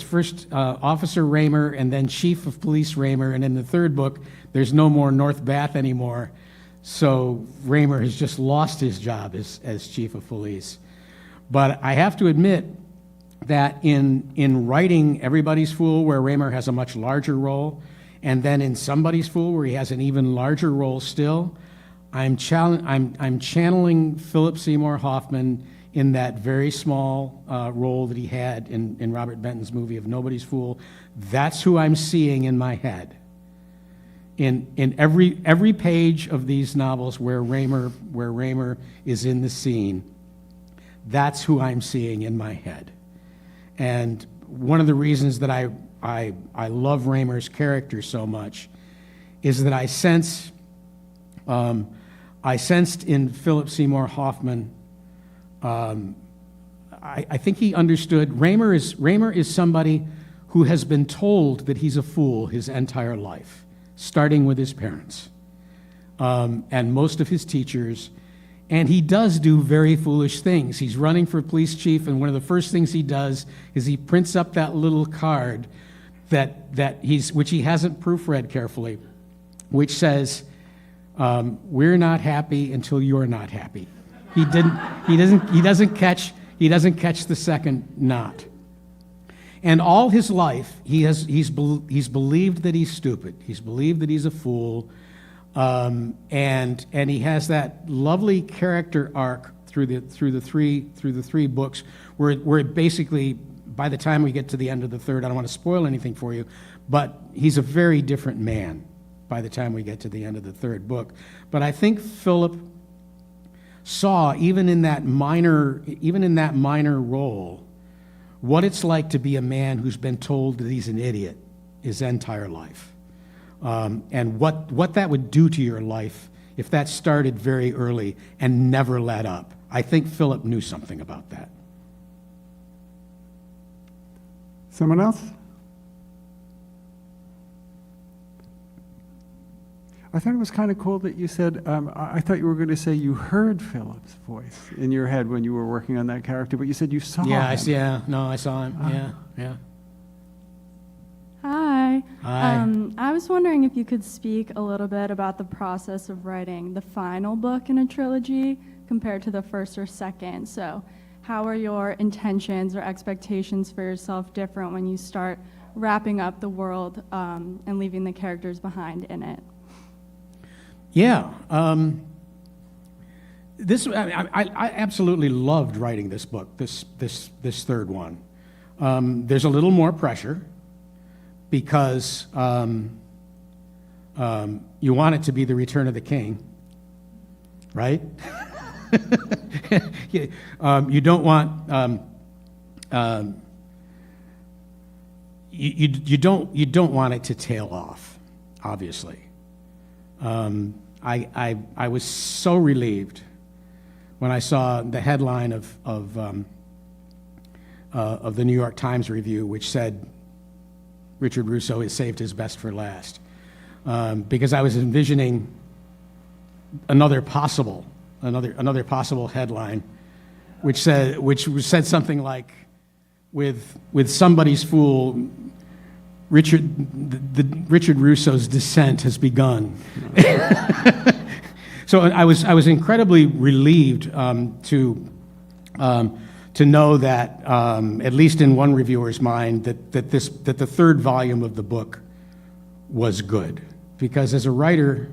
first Officer Raymer and then Chief of Police Raymer, and in the third book, there's no more North Bath anymore, so Raymer has just lost his job as Chief of Police. But I have to admit that in writing Everybody's Fool, where Raymer has a much larger role, and then in Somebody's Fool, where he has an even larger role still, I'm channeling Philip Seymour Hoffman in that very small role that he had in Robert Benton's movie of Nobody's Fool. That's who I'm seeing in my head. In every page of these novels where Raymer is in the scene, that's who I'm seeing in my head. And one of the reasons that I love Raymer's character so much is that I sensed in Philip Seymour Hoffman, I think he understood, Raymer is somebody who has been told that he's a fool his entire life, starting with his parents, and most of his teachers. And he does do very foolish things. He's running for police chief, and one of the first things he does is he prints up that little card which he hasn't proofread carefully, which says, "We're not happy until you're not happy." He doesn't catch the second "not." And all his life, he's believed that he's stupid. He's believed that he's a fool. And he has that lovely character arc through the three books, where it basically, by the time we get to the end of the third, I don't want to spoil anything for you, but he's a very different man by the time we get to the end of the third book. But I think Philip saw, even in that minor role, what it's like to be a man who's been told that he's an idiot his entire life. And what that would do to your life if that started very early and never let up. I think Philip knew something about that. Someone else? I thought it was kind of cool that you said, I thought you were going to say you heard Philip's voice in your head when you were working on that character, but you said you saw him. I saw him. Yeah. Hi. Hi. I was wondering if you could speak a little bit about the process of writing the final book in a trilogy compared to the first or second. So how are your intentions or expectations for yourself different when you start wrapping up the world and leaving the characters behind in it? Yeah. I absolutely loved writing this book, this third one. There's a little more pressure because you want it to be the return of the king, right? You don't want you don't want it to tail off, obviously. I was so relieved when I saw the headline of the New York Times review, which said Richard Russo has saved his best for last, because I was envisioning another possible headline, which said something like, with somebody's fool, Richard Russo's descent has begun. So I was incredibly relieved to know that, at least in one reviewer's mind, that the third volume of the book was good. Because as a writer,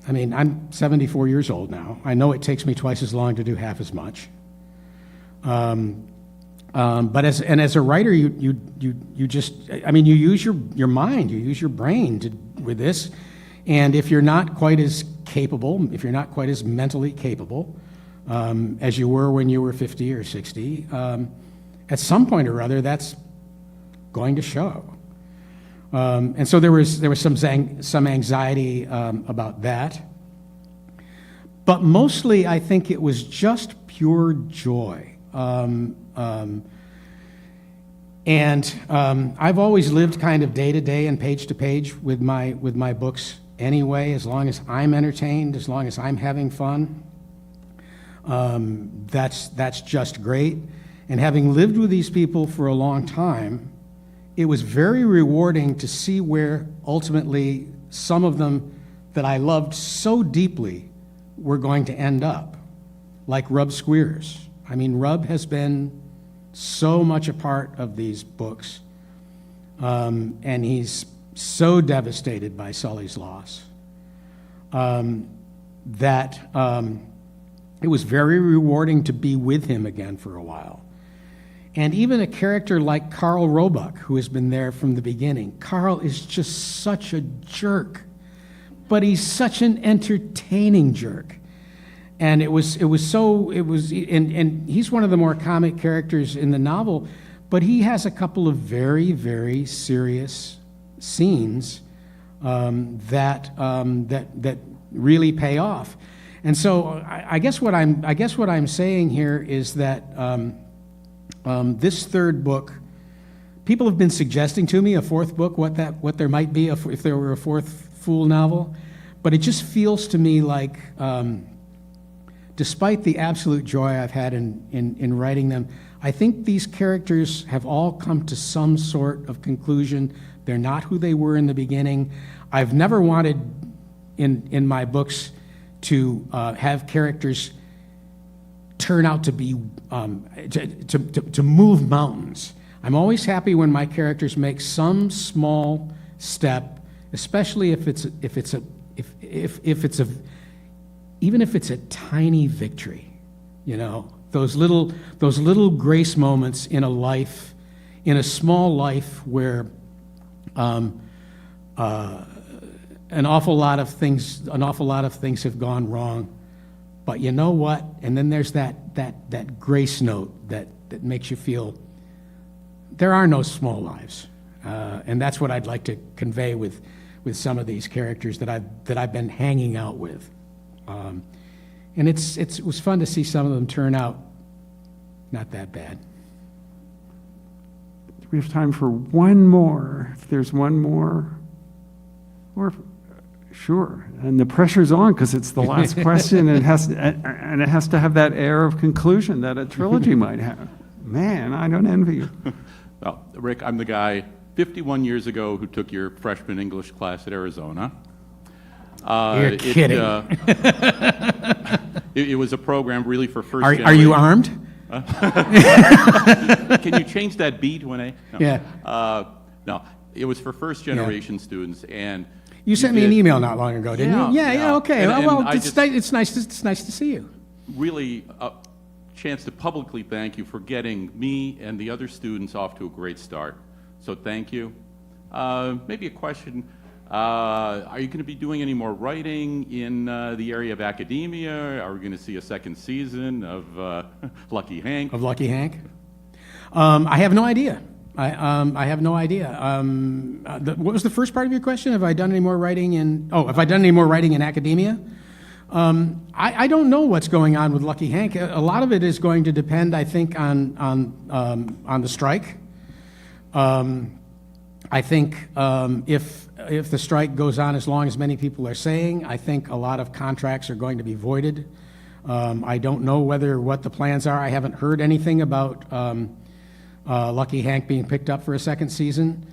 I mean, I'm 74 years old now. I know it takes me twice as long to do half as much. But as a writer, you just, I mean, you use your mind, you use your brain with this, and if you're not quite as capable, if you're not quite as mentally capable as you were when you were 50 or 60, at some point or other, that's going to show. And so there was some anxiety about that, but mostly I think it was just pure joy. And I've always lived kind of day to day and page to page with my books anyway. As long as I'm entertained, as long as I'm having fun, that's just great. And having lived with these people for a long time, it was very rewarding to see where ultimately some of them that I loved so deeply were going to end up, like Rub Squeers. I mean, Rub has been so much a part of these books, and he's so devastated by Sully's loss that it was very rewarding to be with him again for a while. And even a character like Carl Roebuck, who has been there from the beginning. Carl is just such a jerk, but he's such an entertaining jerk. And and he's one of the more comic characters in the novel, but he has a couple of very, very serious scenes that really pay off. And so I guess what I'm saying here is that this third book, people have been suggesting to me a fourth book, what there might be if there were a fourth Fool novel, but it just feels to me like, despite the absolute joy I've had in writing them, I think these characters have all come to some sort of conclusion. They're not who they were in the beginning. I've never wanted in my books to have characters turn out to be to move mountains. I'm always happy when my characters make some small step, especially if it's even if it's a tiny victory, you know, those little grace moments in a life, in a small life where an awful lot of things have gone wrong, but you know what? And then there's that grace note that makes you feel there are no small lives, and that's what I'd like to convey with some of these characters that I've been hanging out with. And it was fun to see some of them turn out not that bad. We have time for one more. If there's one more, or sure. And the pressure's on because it's the last question, and it has to have that air of conclusion that a trilogy might have. Man, I don't envy you. Well, Rick, I'm the guy 51 years ago who took your freshman English class at Arizona. You're kidding. It was a program really for first generation. Are you armed? Can you change that beat when I? No. Yeah. No, it was for first generation students, and you sent me an email not long ago, didn't you? Yeah. Okay. And It's nice to see you. Really, a chance to publicly thank you for getting me and the other students off to a great start. So thank you. Maybe a question. Are you going to be doing any more writing in the area of academia? Are we going to see a second season of Lucky Hank? Of Lucky Hank? I have no idea. I have no idea. What was the first part of your question? Have I done any more writing have I done any more writing in academia? I don't know what's going on with Lucky Hank. A lot of it is going to depend, I think, on the strike. I think if the strike goes on as long as many people are saying, I think a lot of contracts are going to be voided. I don't know what the plans are. I haven't heard anything about Lucky Hank being picked up for a second season.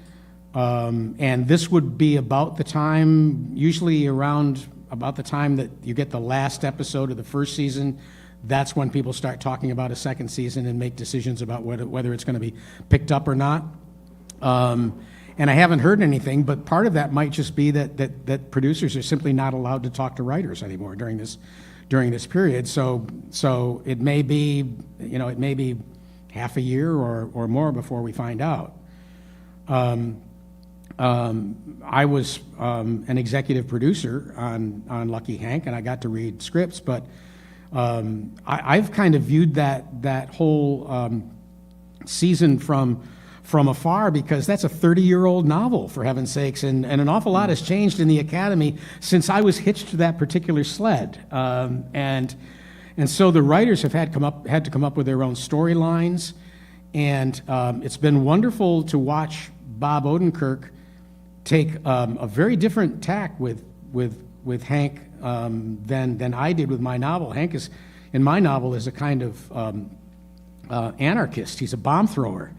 And this would be about the time, usually around about the time that you get the last episode of the first season. That's when people start talking about a second season and make decisions about whether it's going to be picked up or not. And I haven't heard anything, but part of that might just be that producers are simply not allowed to talk to writers anymore during this period. So it may be, it may be half a year or more before we find out. I was an executive producer on Lucky Hank, and I got to read scripts, but I've kind of viewed that whole season from afar, because that's a 30-year-old novel, for heaven's sakes, and an awful lot has changed in the Academy since I was hitched to that particular sled. And so the writers have had to come up with their own storylines, and it's been wonderful to watch Bob Odenkirk take a very different tack with Hank than I did with my novel. Hank in my novel, is a kind of anarchist. He's a bomb thrower.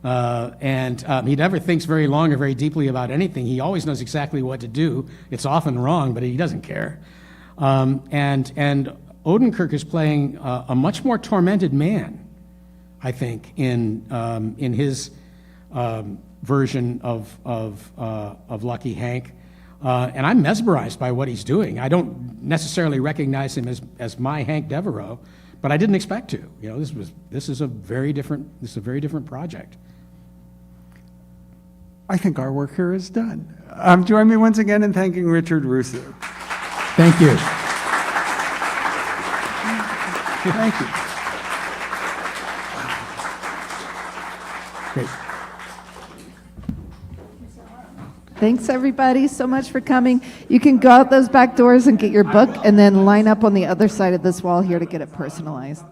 And he never thinks very long or very deeply about anything. He always knows exactly what to do. It's often wrong, but he doesn't care. And Odenkirk is playing a much more tormented man, I think, in his version of Lucky Hank. And I'm mesmerized by what he's doing. I don't necessarily recognize him as my Hank Devereaux, but I didn't expect to. This is a very different project. I think our work here is done. Join me once again in thanking Richard Russo. Thank you. Thank you. Great. Thanks, everybody, so much for coming. You can go out those back doors and get your book, and then line up on the other side of this wall here to get it personalized.